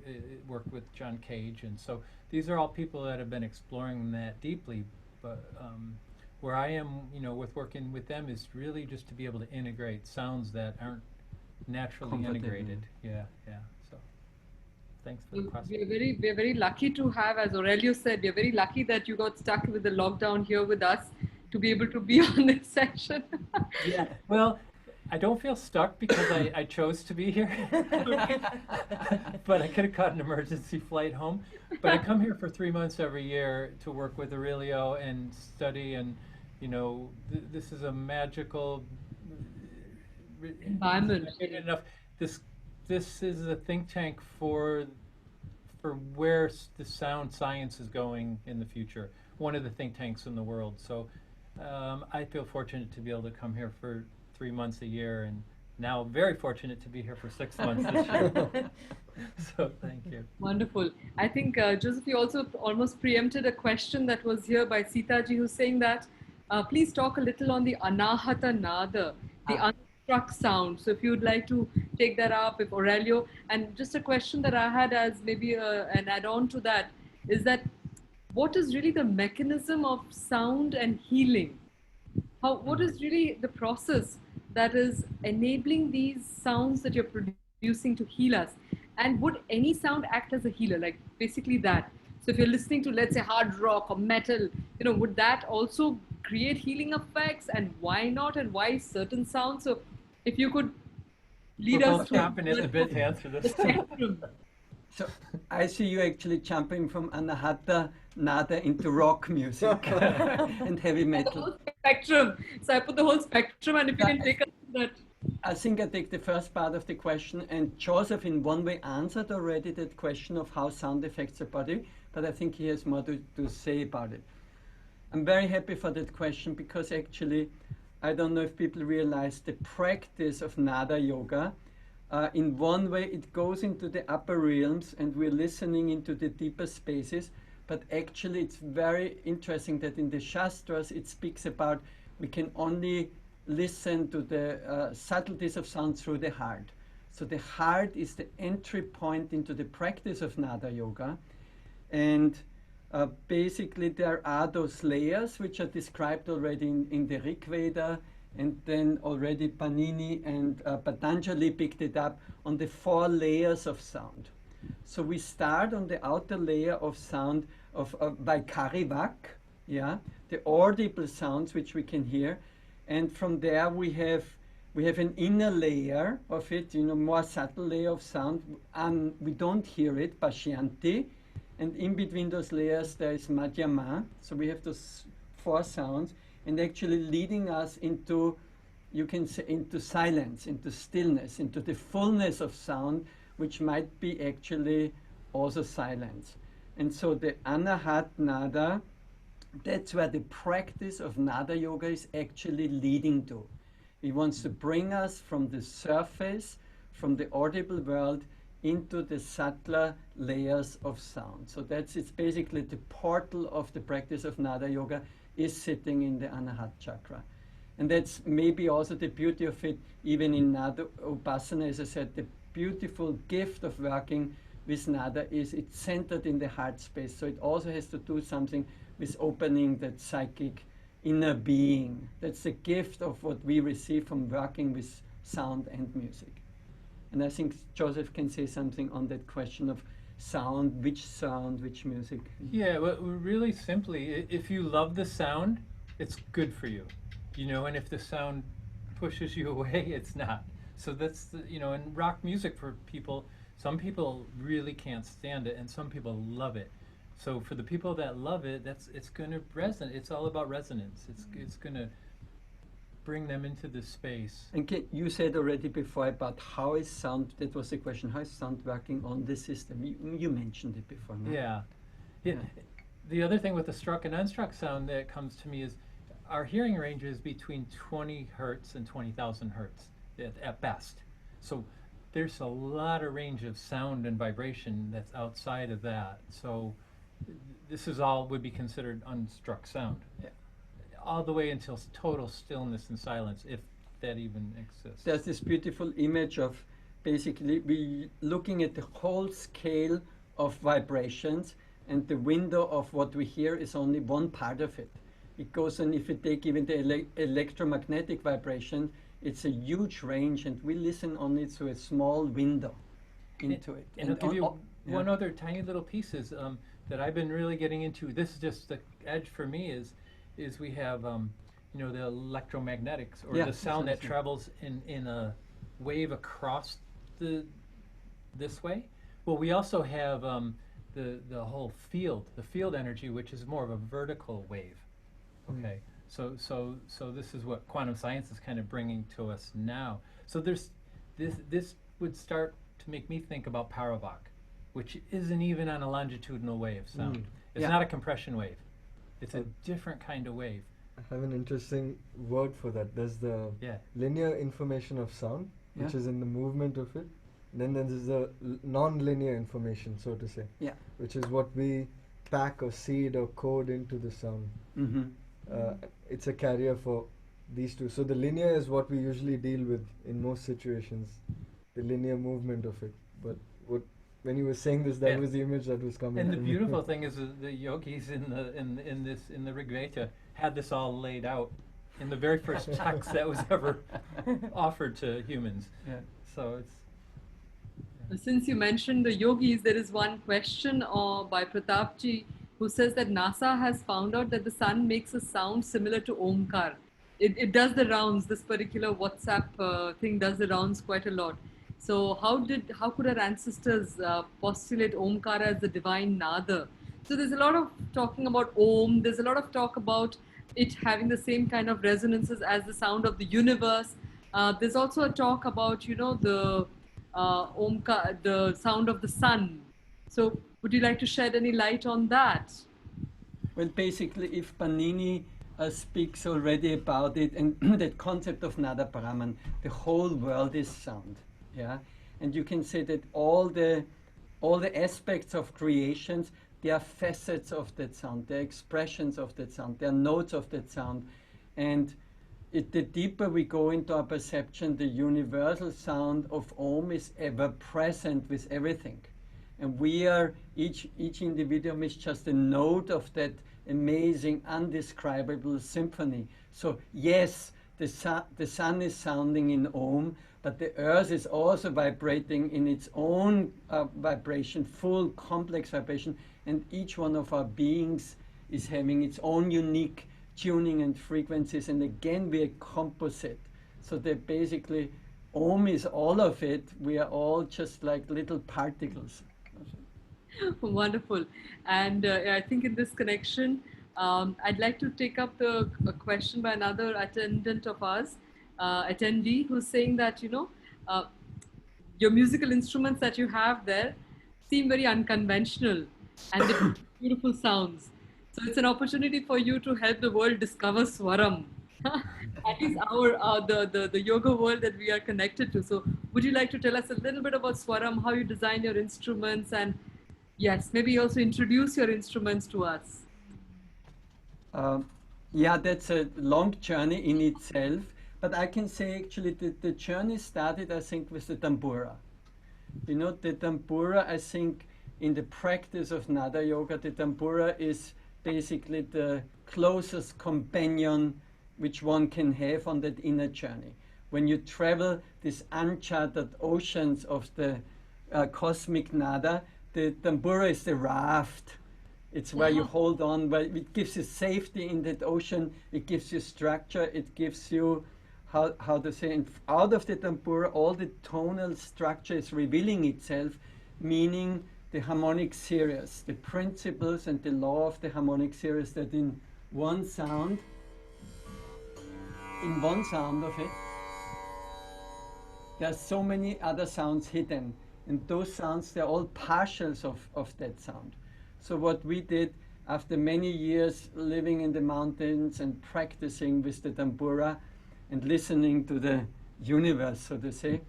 worked with John Cage. And so these are all people that have been exploring that deeply. But where I am, with working with them is really just to be able to integrate sounds that aren't naturally Comfortable. integrated. Yeah. So thanks for the question. We're very lucky to have, as Aurelio said, we're very lucky that you got stuck with the lockdown here with us to be able to be on this session. Yeah. Well, I don't feel stuck because I chose to be here. But I could have caught an emergency flight home. But I come here for 3 months every year to work with Aurelio and study. And, this is a magical Environment. enough. This is a think tank for where the sound science is going in the future. One of the think tanks in the world. So I feel fortunate to be able to come here for 3 months a year, and now very fortunate to be here for 6 months this year. So thank you. Wonderful. I think, Joseph, you also almost preempted a question that was here by Sitaji, who's saying that, please talk a little on the anahata nada, the unstruck sound. So if you'd like to take that up, if Aurelio, and just a question that I had as maybe an add-on to that, is that what is really the mechanism of sound and healing? What is really the process that is enabling these sounds that you're producing to heal us? And would any sound act as a healer? Like basically that. So if you're listening to, let's say, hard rock or metal, would that also create healing effects? And why not? And why certain sounds? So if you could lead We're us both through chomping at the bit to answer the this. spectrum. So I see you actually jumping from anahata nada into rock music and heavy The metal. whole spectrum. So I put the whole spectrum, and if you can take us through that. I think I take the first part of the question, and Joseph in one way answered already that question of how sound affects the body, but I think he has more to say about it. I'm very happy for that question because actually, I don't know if people realize the practice of nada yoga. In one way, it goes into the upper realms and we're listening into the deeper spaces, but actually it's very interesting that in the Shastras it speaks about we can only listen to the subtleties of sound through the heart. So the heart is the entry point into the practice of nada yoga. And basically there are those layers which are described already in the Rig Veda, and then already Panini and Patanjali picked it up on the 4 layers of sound. So we start on the outer layer of sound by Karivak, the audible sounds which we can hear, and from there we have an inner layer of it, more subtle layer of sound, and we don't hear it, Pashyanti, and in between those layers there is Madhyama. So we have those 4 sounds, and actually leading us into, you can say, into silence, into stillness, into the fullness of sound, which might be actually also silence. And so the Anahat Nada, that's where the practice of Nada Yoga is actually leading to. It wants to bring us from the surface, from the audible world into the subtler layers of sound. So it's basically the portal of the practice of Nada Yoga is sitting in the Anahat chakra. And that's maybe also the beauty of it, even in Nada Upasana, as I said, the beautiful gift of working with Nada is it's centered in the heart space. So it also has to do something with opening that psychic inner being. That's the gift of what we receive from working with sound and music. And I think Joseph can say something on that question of sound, which music. Yeah, well, really simply, if you love the sound, it's good for you, and if the sound pushes you away, it's not. So that's, and rock music for people, some people really can't stand it, and some people love it. So for the people that love it, it's going to resonate. It's all about resonance. It's going to bring them into this space. And you said already before about how is sound, that was the question, how is sound working on the system? You mentioned it before. No? Yeah. The other thing with the struck and unstruck sound that comes to me is our hearing range is between 20 hertz and 20,000 hertz at best. So there's a lot of range of sound and vibration that's outside of that. So this is all would be considered unstruck sound. Yeah. All the way until total stillness and silence, if that even exists. There's this beautiful image of basically we looking at the whole scale of vibrations, and the window of what we hear is only one part of it. It goes, and if you take even the electromagnetic vibration, it's a huge range, and we listen only through a small window into it. And I'll give you one other tiny little piece is, that I've been really getting into. This is just the edge for me is we have the electromagnetics or the sound that travels in a wave across this way. Well, we also have the whole field, the field energy, which is more of a vertical wave. Okay, so this is what quantum science is kind of bringing to us now. So there's this would start to make me think about Paravak, which isn't even on a longitudinal wave sound. It's not a compression wave. It's a different kind of wave. I have an interesting word for that. There's the linear information of sound, which is in the movement of it. Then there's the non-linear information, so to say, which is what we pack or seed or code into the sound. It's a carrier for these two. So the linear is what we usually deal with in most situations, the linear movement of it. But when you were saying this, that was the image that was coming. And to the me. beautiful thing is the yogis in the Rig Veda had this all laid out in the very first text that was ever offered to humans. So it's. Since you mentioned the yogis, there is one question by Pratapji who says that NASA has found out that the sun makes a sound similar to Omkar. It does the rounds. This particular WhatsApp thing does the rounds quite a lot. So how could our ancestors postulate Omkara as the divine Nada? So there's a lot of talking about Om. There's a lot of talk about it having the same kind of resonances as the sound of the universe. There's also a talk about the Omkar, the sound of the sun. So would you like to shed any light on that? Well, basically, if Panini speaks already about it, and that concept of Nada Brahman, the whole world is sound. And you can say that all the aspects of creations, they are facets of that sound, they are expressions of that sound, they are notes of that sound. And the deeper we go into our perception, the universal sound of Om is ever present with everything. And we are, each individual is just a note of that amazing, undescribable symphony. So yes, the sun is sounding in Om, but the earth is also vibrating in its own vibration, full complex vibration, and each one of our beings is having its own unique tuning and frequencies, and again we are composite. So that basically Om is all of it, we are all just like little particles. Wonderful. And I think in this connection, I'd like to take up a question by another attendant of ours, attendee, who's saying that, your musical instruments that you have there seem very unconventional and they produce beautiful sounds. So it's an opportunity for you to help the world discover Swaram. At least the yoga world that we are connected to. So Would you like to tell us a little bit about Swaram, how you design your instruments, and yes, maybe also introduce your instruments to us? Um, yeah, that's a long journey in itself, but I can say actually that the journey started, I think, with the tambura. You know, the tambura, I think, in the practice of Nada Yoga, the tambura is basically the closest companion which one can have on that inner journey. When you travel these uncharted oceans of the cosmic nada, the tambura is the raft. It's where you hold on, but it gives you safety in that ocean, it gives you structure, it gives you, how to say, out of the tambura, all the tonal structure is revealing itself, meaning the harmonic series, the principles and the law of the harmonic series that one sound, in one sound of it, there are so many other sounds hidden. And those sounds, they're all partials of that sound. So what we did after many years living in the mountains and practicing with the tambura and listening to the universe, so to say,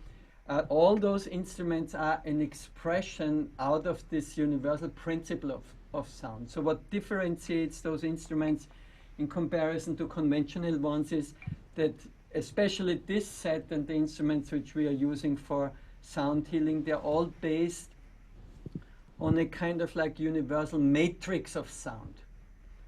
all those instruments are an expression out of this universal principle of sound. So what differentiates those instruments in comparison to conventional ones is that especially this set and the instruments which we are using for sound healing, they're all based on a kind of like universal matrix of sound.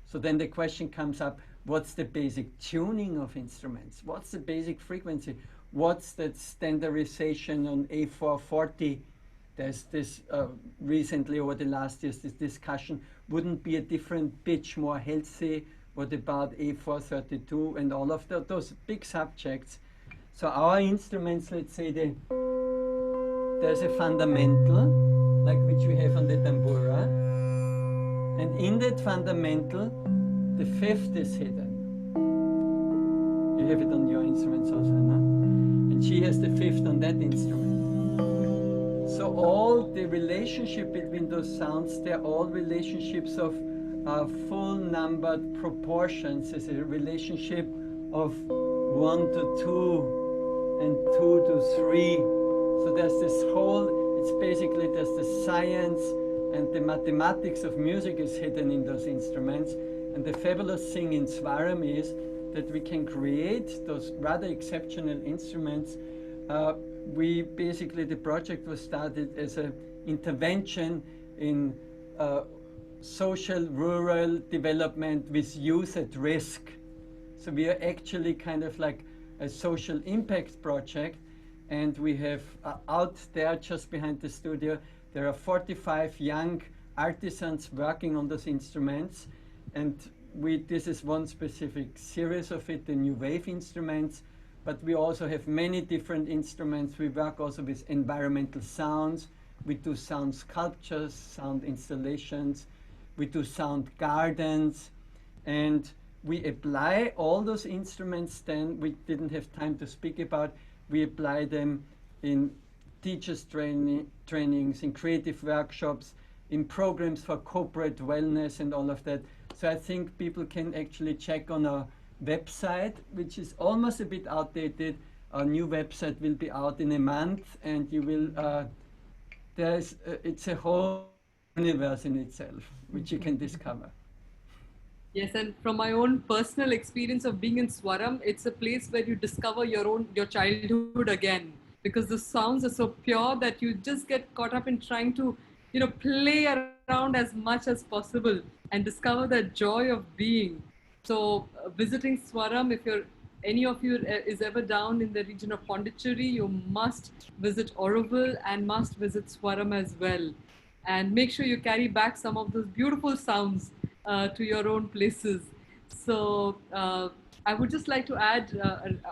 So then the question comes up, what's the basic tuning of instruments? What's the basic frequency? What's that standardization on A440? There's this recently over the last years, this discussion, wouldn't be a different pitch more healthy? What about A432 and all of those big subjects? So our instruments, let's say there's a fundamental, like which we have on the tambura, and in that fundamental, the fifth is hidden. You have it on your instruments also, no? And she has the fifth on that instrument. So all the relationship between those sounds, they're all relationships of full numbered proportions. It's a relationship of 1 to 2 and 2 to 3. So there's this whole, it's basically there's the science and the mathematics of music is hidden in those instruments. And the fabulous thing in Svaram is that we can create those rather exceptional instruments. We basically, the project was started as an intervention in social rural development with youth at risk. So we are actually kind of like a social impact project, and we have out there just behind the studio, there are 45 young artisans working on those instruments, and this is one specific series of it, the new wave instruments, but we also have many different instruments. We work also with environmental sounds, we do sound sculptures, sound installations, we do sound gardens, and we apply all those instruments then, we didn't have time to speak about, we apply them in teachers trainings, in creative workshops, in programs for corporate wellness and all of that. So I think people can actually check on our website, which is almost a bit outdated. Our new website will be out in a month, and you will, it's a whole universe in itself, which you can discover. Yes, and from my own personal experience of being in Swaram, it's a place where you discover your childhood again, because the sounds are so pure that you just get caught up in trying to, play around as much as possible and discover the joy of being. So visiting Swaram, if any of you is ever down in the region of Pondicherry, you must visit Auroville and must visit Swaram as well. And make sure you carry back some of those beautiful sounds to your own places. So I would just like to add,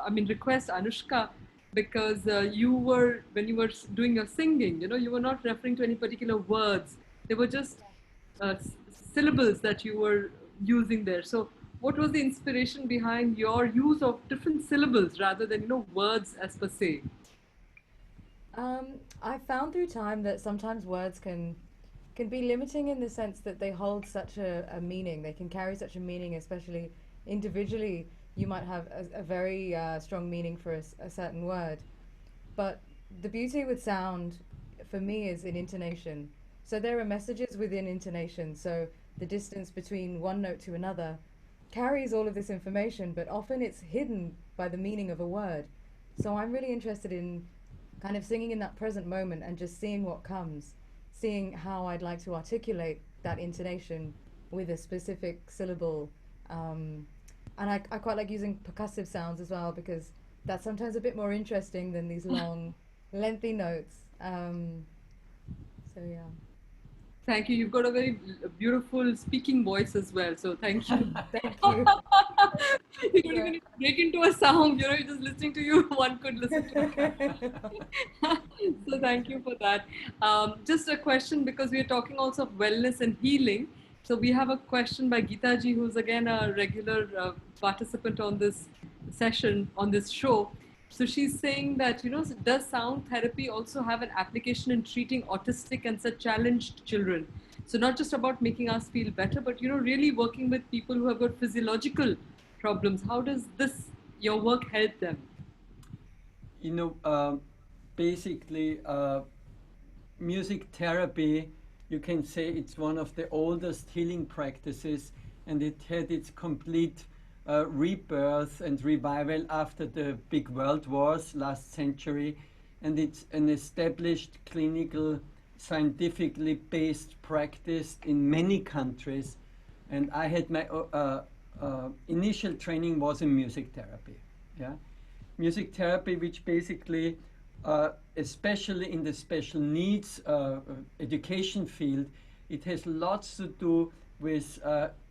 request Anushka, because when you were doing your singing, you were not referring to any particular words. They were just syllables that you were using there. So what was the inspiration behind your use of different syllables rather than, words as per se? I found through time that sometimes words can be limiting in the sense that they hold such a meaning. They can carry such a meaning, especially individually. You might have a very strong meaning for a certain word, but the beauty with sound for me is in intonation. So there are messages within intonation. So the distance between one note to another carries all of this information, but often it's hidden by the meaning of a word. So I'm really interested in kind of singing in that present moment and just seeing what comes, seeing how I'd like to articulate that intonation with a specific syllable. And I quite like using percussive sounds as well, because that's sometimes a bit more interesting than these long, lengthy notes. So yeah. Thank you. You've got a very beautiful speaking voice as well. So thank you. Thank you. You don't even need to break into a sound, you know, just listening to you, one could listen to it. So thank you for that. Just a question, because we are talking also of wellness and healing. So we have a question by Geeta ji, who's again a regular participant on this session, on this show. So she's saying that, you know, does sound therapy also have an application in treating autistic and such challenged children? So not just about making us feel better, but, you know, really working with people who have got physiological problems. How does this, your work, help them? You know, basically, music therapy, you can say it's one of the oldest healing practices, and it had its complete rebirth and revival after the big world wars last century, and it's an established clinical, scientifically based practice in many countries. And I had my initial training was in music therapy. Yeah, music therapy, which basically, especially in the special needs education field, it has lots to do with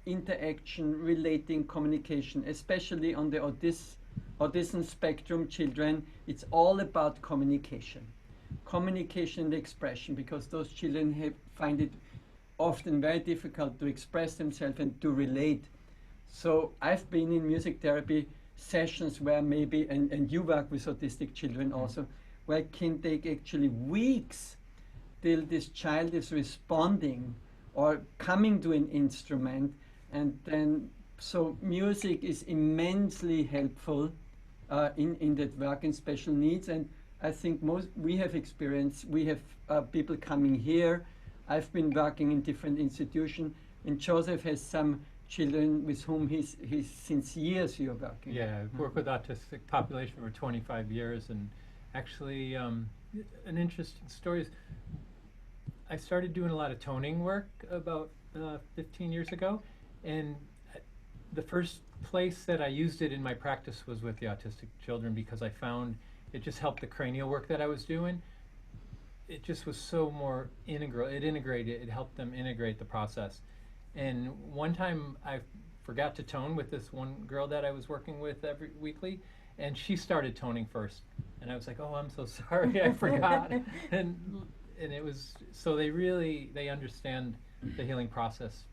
interaction, relating, communication, especially on the autism spectrum children. It's all about communication and expression, because those children find it often very difficult to express themselves and to relate. So I've been in music therapy sessions where maybe, and you work with autistic children also, where it can take actually weeks till this child is responding or coming to an instrument. And then, so music is immensely helpful in that work in special needs. And I think we have experience, we have people coming here. I've been working in different institutions, and Joseph has some children with whom he's since years you're working. Yeah, I've worked with autistic population for 25 years, and actually an interesting story is I started doing a lot of toning work about 15 years ago, and the first place that I used it in my practice was with the autistic children, because I found it just helped the cranial work that I was doing. It just was so more integral. It helped them integrate the process. And one time I forgot to tone with this one girl that I was working with every weekly, and she started toning first. And I was like, oh, I'm so sorry, I forgot. And it was, so they understand the healing process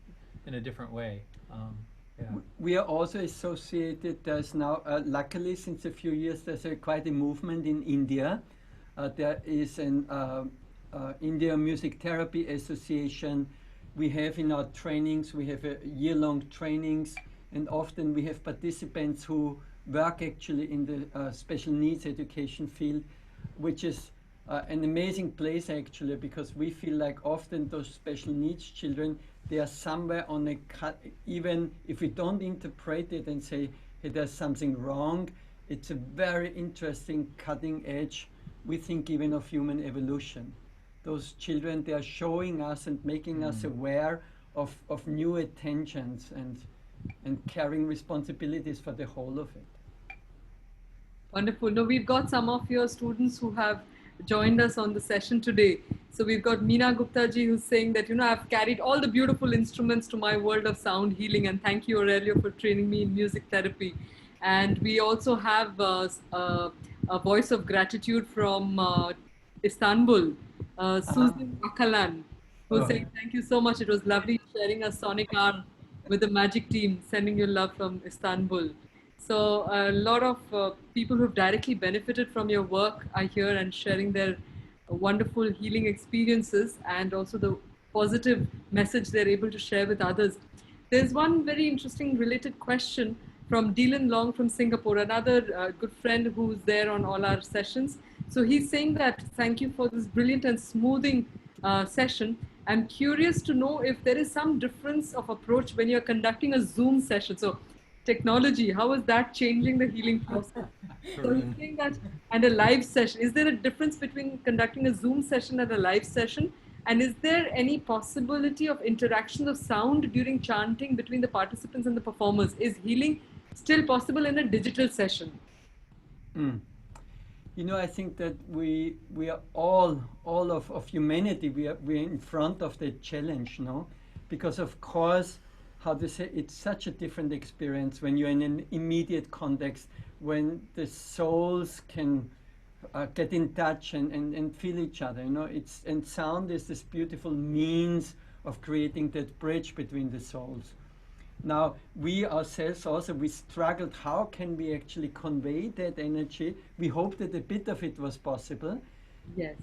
in a different way. Yeah. We are also associated, there's now, luckily since a few years, there's quite a movement in India. There is an India Music Therapy Association. We have in our trainings, we have year-long trainings, and often we have participants who work actually in the special needs education field, which is an amazing place actually, because we feel like often those special needs children, they are somewhere on a cut, even if we don't interpret it and say, hey, there's something wrong, it's a very interesting cutting edge, we think even of human evolution. Those children, they are showing us and making us aware of new attentions and carrying responsibilities for the whole of it. Wonderful. No, we've got some of your students who have joined us on the session today. So we've got Meena Gupta ji, who's saying that, you know, I've carried all the beautiful instruments to my world of sound healing, and thank you, Aurelio, for training me in music therapy. And we also have a voice of gratitude from Istanbul, Susan Akalan, who's saying thank you so much. It was lovely sharing a sonic hour with the magic team, sending you love from Istanbul. So a lot of people who've directly benefited from your work are here and sharing their wonderful healing experiences, and also the positive message they're able to share with others. There's one very interesting related question from Dylan Long from Singapore, another good friend who's there on all our sessions. So he's saying that thank you for this brilliant and smoothing session. I'm curious to know if there is some difference of approach when you're conducting a Zoom session. So technology, how is that changing the healing process? So he's saying that, and a live session. Is there a difference between conducting a Zoom session and a live session? And is there any possibility of interaction of sound during chanting between the participants and the performers? Is healing still possible in a digital session? Mm. You know, I think that we are all of humanity. We're in front of the challenge, no, because of course, how to say, it's such a different experience when you're in an immediate context, when the souls can get in touch and feel each other. You know, it's, and sound is this beautiful means of creating that bridge between the souls. Now, we ourselves also, we struggled, how can we actually convey that energy? We hope that a bit of it was possible. Yes,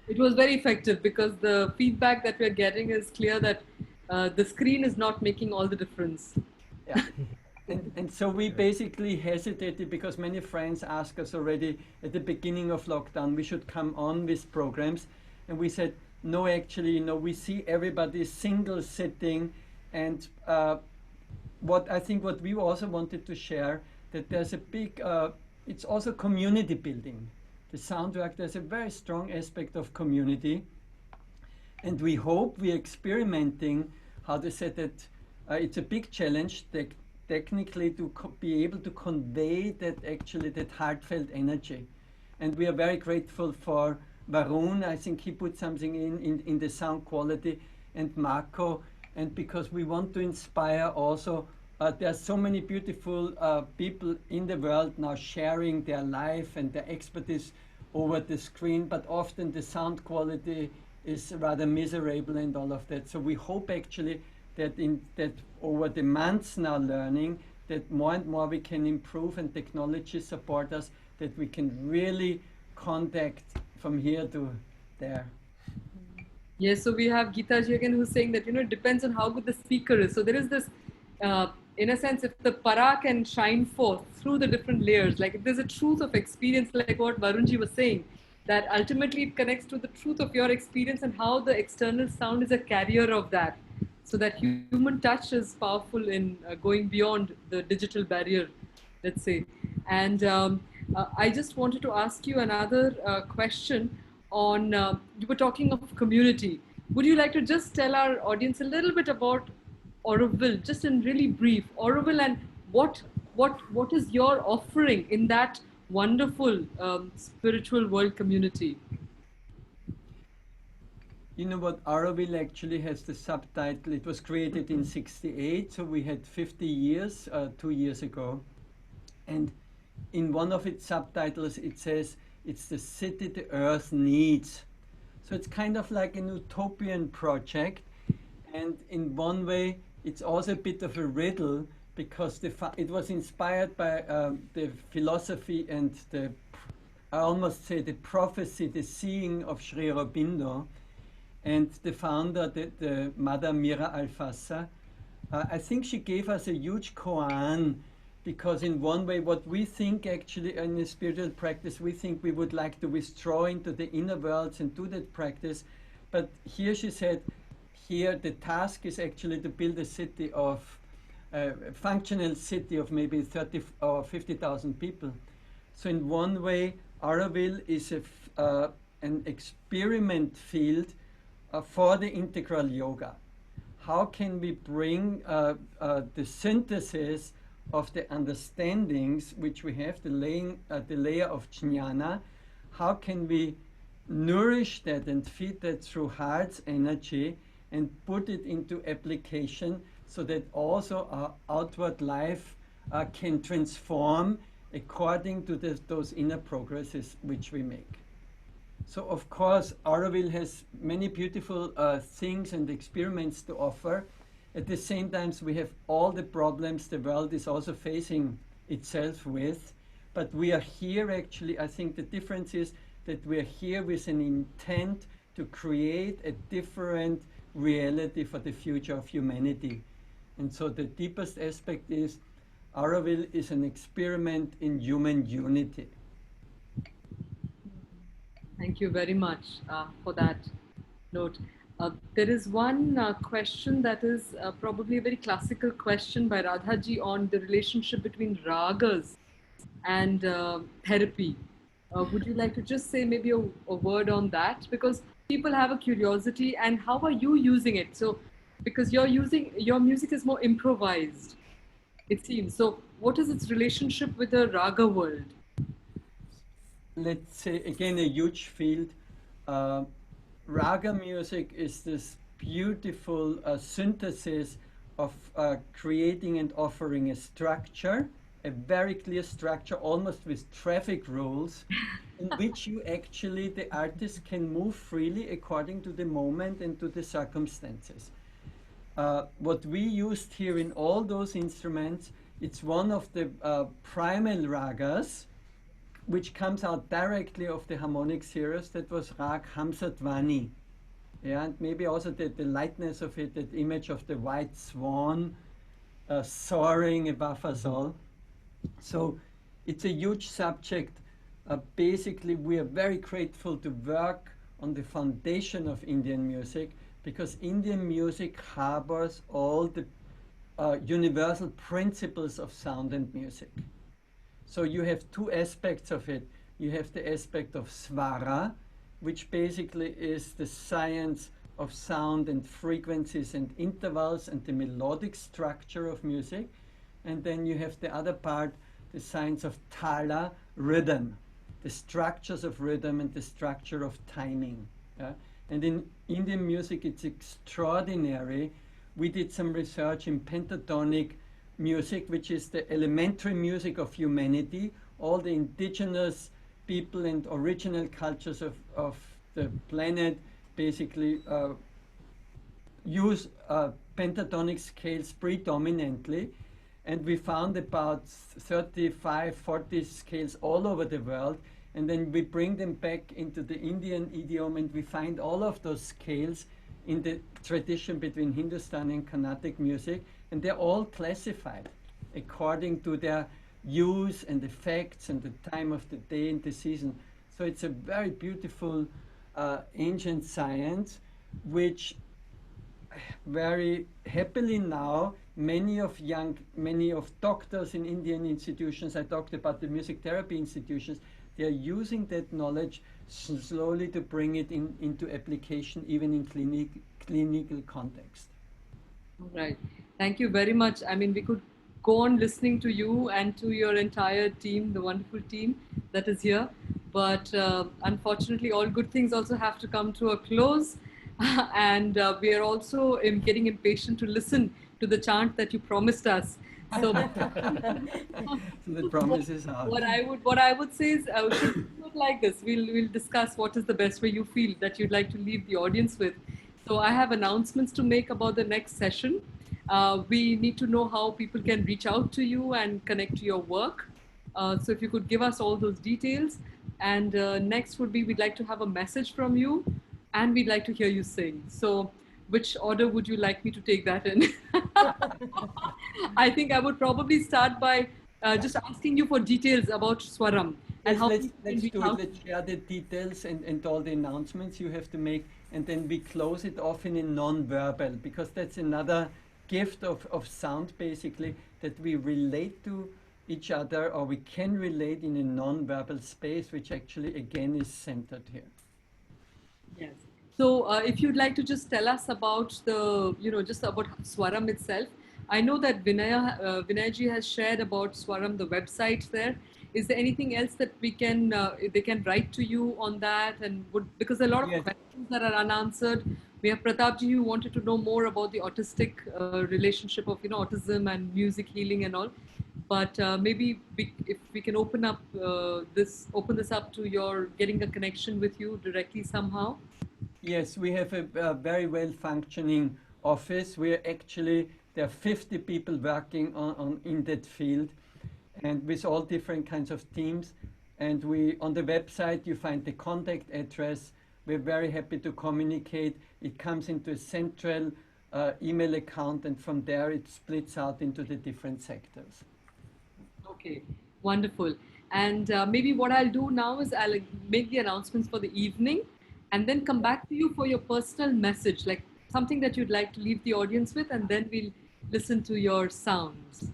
it was very effective because the feedback that we're getting is clear that the screen is not making all the difference. Yeah. And so we basically hesitated because many friends asked us already at the beginning of lockdown, we should come on with programs. And we said, no, actually, you know, we see everybody single sitting, and what I think what we also wanted to share, that there's a big, it's also community building. The sound work, there's a very strong aspect of community. And we hope we're experimenting how to say that it's a big challenge technically to be able to convey that actually that heartfelt energy. And we are very grateful for Varun. I think he put something in the sound quality, and Marco, and because we want to inspire also, there are so many beautiful people in the world now sharing their life and their expertise over the screen, but often the sound quality is rather miserable and all of that. So we hope actually that that over the months now learning, that more and more we can improve and technology support us, that we can really contact from here to there. Yes, so we have Geeta ji again who's saying that, you know, it depends on how good the speaker is. So there is this, in a sense, if the para can shine forth through the different layers, like if there's a truth of experience, like what Varun ji was saying, that ultimately it connects to the truth of your experience and how the external sound is a carrier of that. So that human touch is powerful in going beyond the digital barrier, let's say. And I just wanted to ask you another question on, you were talking of community. Would you like to just tell our audience a little bit about Auroville, just in really brief, Auroville, and what is your offering in that wonderful spiritual world community? You know what, Auroville actually has the subtitle, it was created in 68, so we had 50 years, 2 years ago. And in one of its subtitles it says, it's the city the earth needs. So it's kind of like an utopian project, and in one way it's also a bit of a riddle, because it was inspired by the philosophy and the, I almost say the prophecy, the seeing of Sri Aurobindo. And the founder, the Mother Mira Alfassa, I think she gave us a huge koan, because in one way what we think actually in the spiritual practice, we think we would like to withdraw into the inner worlds and do that practice. But here she said, here the task is actually to build a city of, a functional city of maybe 30 or 50,000 people. So in one way, Auroville is an experiment field for the integral yoga. How can we bring the synthesis of the understandings which we have, the layer of jnana, how can we nourish that and feed that through heart's energy and put it into application, so that also our outward life can transform according to those inner progresses which we make. So of course, Auroville has many beautiful things and experiments to offer. At the same time, we have all the problems the world is also facing itself with. But we are here actually, I think the difference is that we are here with an intent to create a different reality for the future of humanity. And so the deepest aspect is Auroville is an experiment in human unity. Thank you very much for that note. There is one question that is probably a very classical question by Radhaji on the relationship between ragas and therapy. Would you like to just say maybe a word on that? Because people have a curiosity, and how are you using it? So, because you're using your music is more improvised, it seems. So, what is its relationship with the raga world? Let's say again a huge field. Uh, Raga music is this beautiful synthesis of creating and offering a structure, a very clear structure, almost with traffic rules, in which you actually, the artist can move freely according to the moment and to the circumstances. What we used here in all those instruments, it's one of the primal ragas, which comes out directly of the harmonic series. That was Rag Hamsadvani. Yeah, and maybe also the lightness of it, that image of the white swan soaring above us all. So it's a huge subject. Basically, we are very grateful to work on the foundation of Indian music, because Indian music harbors all the universal principles of sound and music. So you have two aspects of it. You have the aspect of Svara, which basically is the science of sound and frequencies and intervals and the melodic structure of music. And then you have the other part, the science of Tala, rhythm, the structures of rhythm and the structure of timing. Yeah? And in Indian music, it's extraordinary. We did some research in pentatonic music, which is the elementary music of humanity. All the indigenous people and original cultures of the planet basically use pentatonic scales predominantly. And we found about 35, 40 scales all over the world. And then we bring them back into the Indian idiom, and we find all of those scales in the tradition between Hindustani and Carnatic music, and they're all classified according to their use and effects and the time of the day and the season. So it's a very beautiful ancient science, which very happily now many of doctors in Indian institutions, I talked about the music therapy institutions, they are using that knowledge slowly to bring it into application, even in clinical context. All right. Thank you very much. I mean, we could go on listening to you and to your entire team, the wonderful team that is here. But unfortunately, all good things also have to come to a close. And we are also getting impatient to listen to the chant that you promised us. So, So the promise is out. what I would say is, should we do it like this? We'll discuss what is the best way you feel that you'd like to leave the audience with. So I have announcements to make about the next session. We need to know how people can reach out to you and connect to your work. So if you could give us all those details. And next would be, we'd like to have a message from you, and we'd like to hear you sing. So which order would you like me to take that in? I think I would probably start by just asking you for details about Swaram and Yes, how let's, people can let's reach do it. out. Let's share the details and all the announcements you have to make, and then we close it off in a non-verbal, because that's another gift of sound, basically, that we relate to each other, or we can relate in a non-verbal space, which actually again is centered here. Yes. So, if you'd like to just tell us about just about Swaram itself. I know that Vinayji has shared about Swaram, the website there. Is there anything else that they can write to you on that? And because there are a lot of Yes. questions that are unanswered. We have Pratapji who wanted to know more about the autistic relationship of, autism and music healing and all. But maybe if we can open this up to your getting a connection with you directly somehow. Yes, we have a very well functioning office. There are 50 people working in that field, and with all different kinds of teams. And on the website you find the contact address. We're very happy to communicate. It comes into a central email account, and from there it splits out into the different sectors. Okay, wonderful. And maybe what I'll do now is I'll make the announcements for the evening and then come back to you for your personal message, like something that you'd like to leave the audience with, and then we'll listen to your sounds,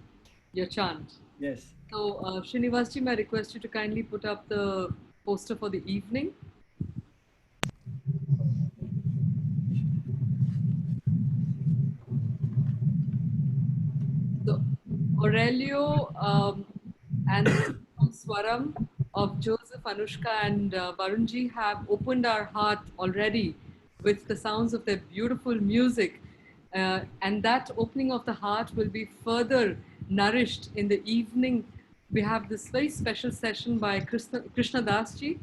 your chant. Yes. So, Srinivasji, may I request you to kindly put up the poster for the evening. So, Aurelio and Team Svaram of Joseph, Anushka, and Varunji have opened our heart already with the sounds of their beautiful music. And that opening of the heart will be further nourished in the evening. We have this very special session by Krishna Das ji.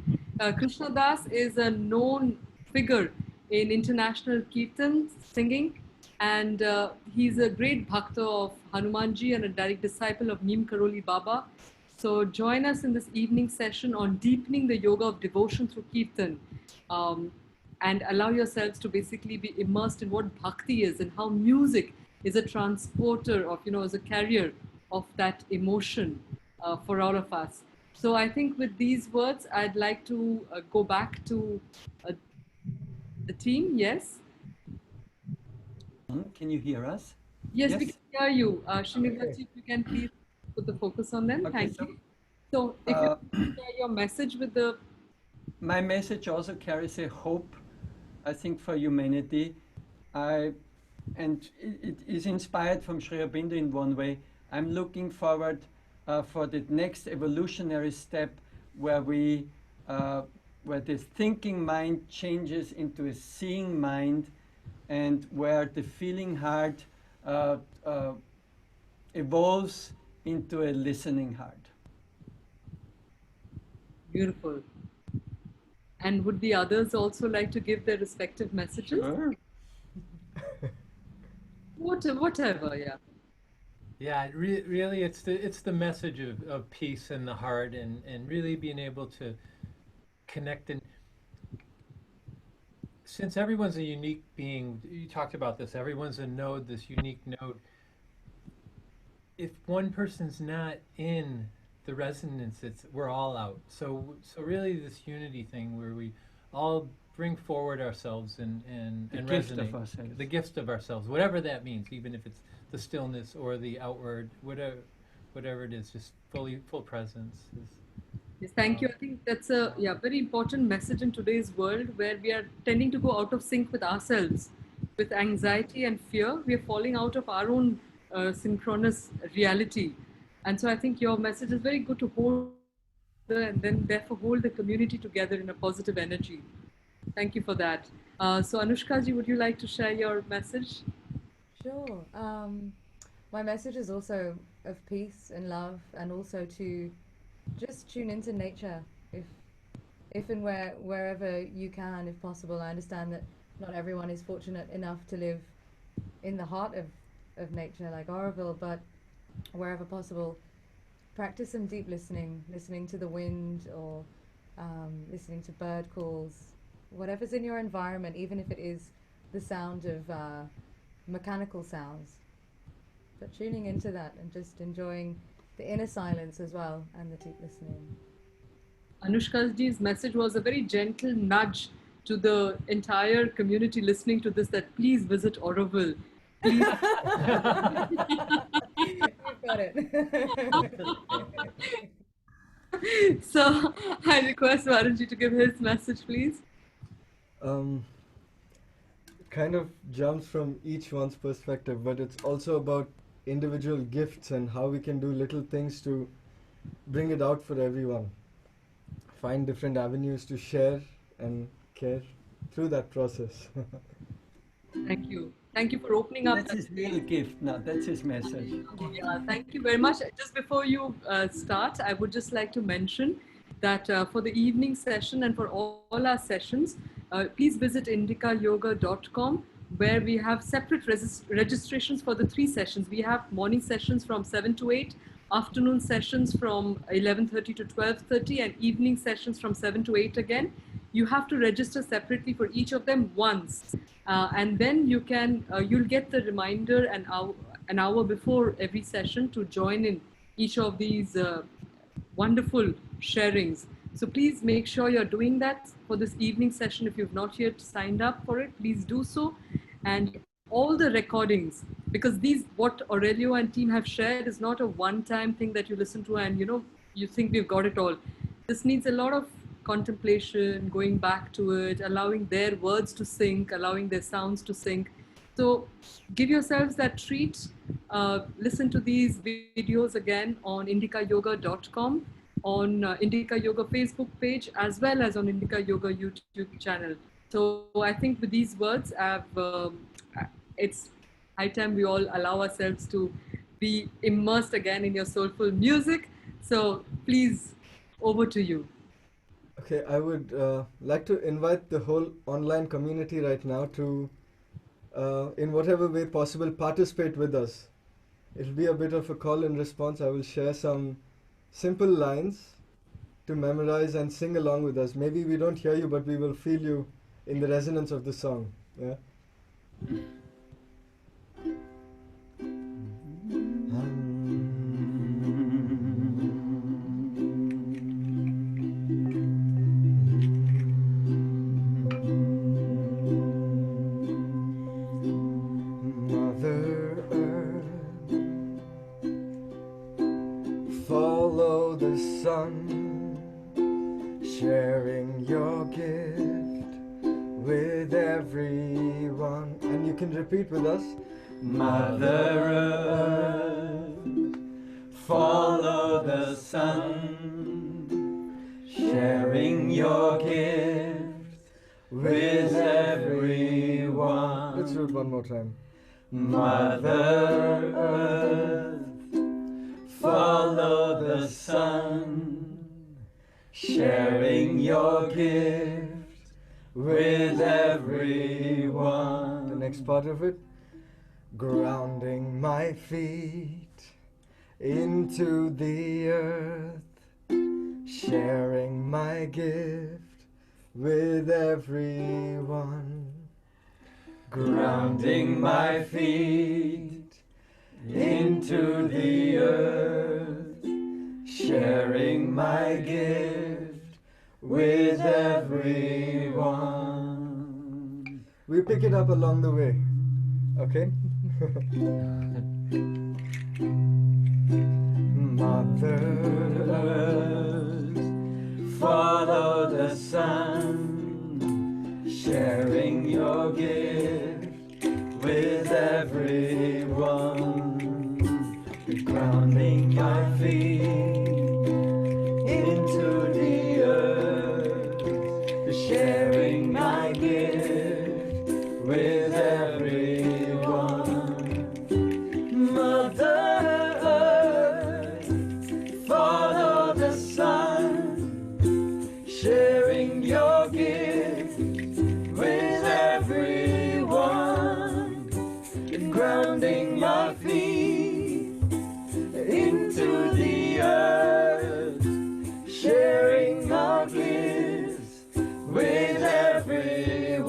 Krishna Das is a known figure in international kirtan singing, and he's a great bhakta of Hanumanji and a direct disciple of Neem Karoli Baba. So join us in this evening session on deepening the yoga of devotion through kirtan, and allow yourselves to basically be immersed in what bhakti is and how music is a transporter of, as a carrier of that emotion for all of us. So I think with these words, I'd like to go back to the team. Yes? Can you hear us? Yes, Yes. we can hear you. Srinivasji, if you can please put the focus on them. Okay, Thank you. So if you share your message with the... My message also carries a hope, I think, for humanity. And it is inspired from Sri Aurobindo in one way. I'm looking forward for the next evolutionary step where where the thinking mind changes into a seeing mind, and where the feeling heart evolves into a listening heart. Beautiful. And would the others also like to give their respective messages? Sure. Whatever, yeah. Yeah, really, it's the message of peace in the heart, and really being able to connect. And since everyone's a unique being, you talked about this. Everyone's a node, this unique node. If one person's not in the resonance, we're all out. So really, this unity thing where we all bring forward ourselves and gift resonate. of ourselves. The gift of ourselves, whatever that means, even if it's the stillness or the outward, whatever it is, just full presence. Yes, thank you. I think that's a very important message in today's world, where we are tending to go out of sync with ourselves, with anxiety and fear. We are falling out of our own synchronous reality. And so I think your message is very good to hold and then therefore hold the community together in a positive energy. Thank you for that. So Anushka ji, would you like to share your message? Sure. My message is also of peace and love, and also to just tune into nature if and wherever you can, if possible. I understand that not everyone is fortunate enough to live in the heart of nature like Auroville, but wherever possible, practice some deep listening to the wind, or listening to bird calls, whatever's in your environment, even if it is the sound of mechanical sounds. But tuning into that and just enjoying the inner silence as well, and the deep listening. Anushka's message was a very gentle nudge to the entire community listening to this, that please visit Auroville. Please. You've got it. So I request Varunji to give his message, please. It kind of jumps from each one's perspective, but it's also about individual gifts and how we can do little things to bring it out for everyone. Find different avenues to share and care through that process. Thank you. Thank you for opening up. That's his real gift now. That's his message. Yeah, thank you very much. Just before you start, I would just like to mention that for the evening session and for all our sessions, please visit indicayoga.com, where we have separate registrations for the 3 sessions. We have morning sessions from 7 to 8, afternoon sessions from 11:30 to 12:30, and evening sessions from 7 to 8 again. You have to register separately for each of them once, and then you'll get the reminder an hour before every session to join in each of these wonderful sharings. So please make sure you're doing that for this evening session. If you've not yet signed up for it, please do so. And all the recordings, because these, what Aurelio and team have shared is not a one-time thing that you listen to and you think we've got it all. This needs a lot of contemplation, going back to it, allowing their words to sync, allowing their sounds to sync. So give yourselves that treat. Listen to these videos again on indicayoga.com, on Indica Yoga Facebook page, as well as on Indica Yoga YouTube channel. So I think with these words, it's high time we all allow ourselves to be immersed again in your soulful music. So please, over to you. Okay, I would like to invite the whole online community right now to, in whatever way possible, participate with us. It'll be a bit of a call and response. I will share some simple lines to memorize and sing along with us. Maybe we don't hear you, but we will feel you in the resonance of the song. Yeah. Mother Earth, follow the sun, sharing your gift with everyone. And you can repeat with us. Mother Earth, follow the sun, sharing your gift with everyone. Let's do it one more time. Mother Earth, follow the sun, sharing your gift with everyone. The next part of it. Grounding my feet into the earth, sharing my gift with everyone. Grounding my feet into the earth, sharing my gift with everyone. We pick it up along the way, okay? Mother Earth, follow the sun, sharing your gift with everyone. Grounding my feet into the earth, sharing my gift with everyone. Mother Earth, follow the sun, sharing your gift with everyone. Grounding my feet into the earth, sharing our gifts with everyone.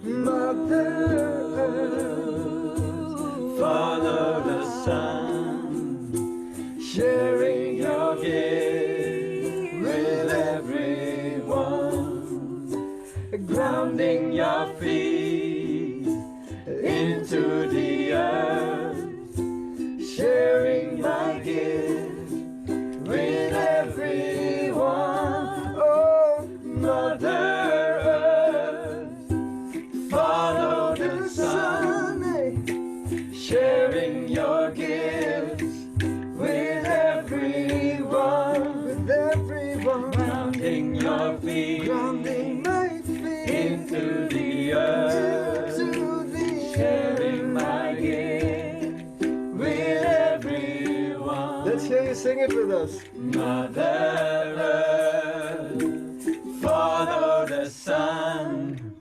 Mother Earth, follow the sun, sharing your gift with everyone. Grounding your feet into the earth, sharing my gift with everyone. Oh, Mother Earth, follow the sun, sharing your gifts with everyone. with everyone. Grounding your feet, Grounding my feet into the earth, into the sharing my gift with everyone. Let's hear you sing it with us. Mother Earth, follow the sun,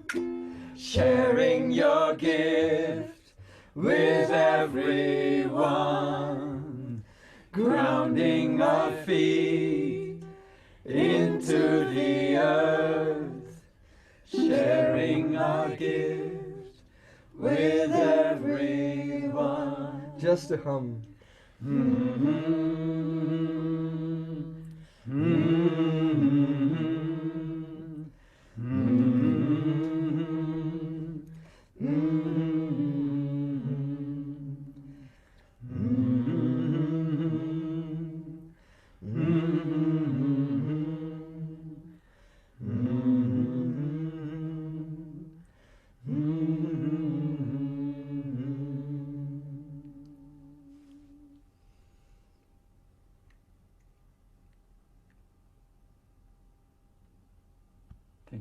sharing your gift with everyone. Grounding our feet into the earth, sharing our gift with everyone. Just a hum. Mm-hmm.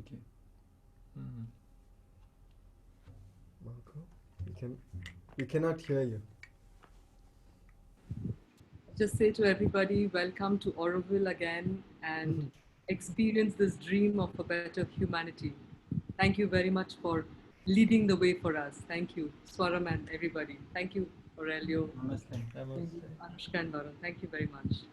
Thank you. Mhm. Marco, we cannot hear you. Just say to everybody, welcome to Auroville again and experience this dream of a better humanity. Thank you very much for leading the way for us. Thank you, Swaram and everybody. Thank you, Aurelio. Namaste. Namaste. Thank you, Anushka and Varun. Thank you very much.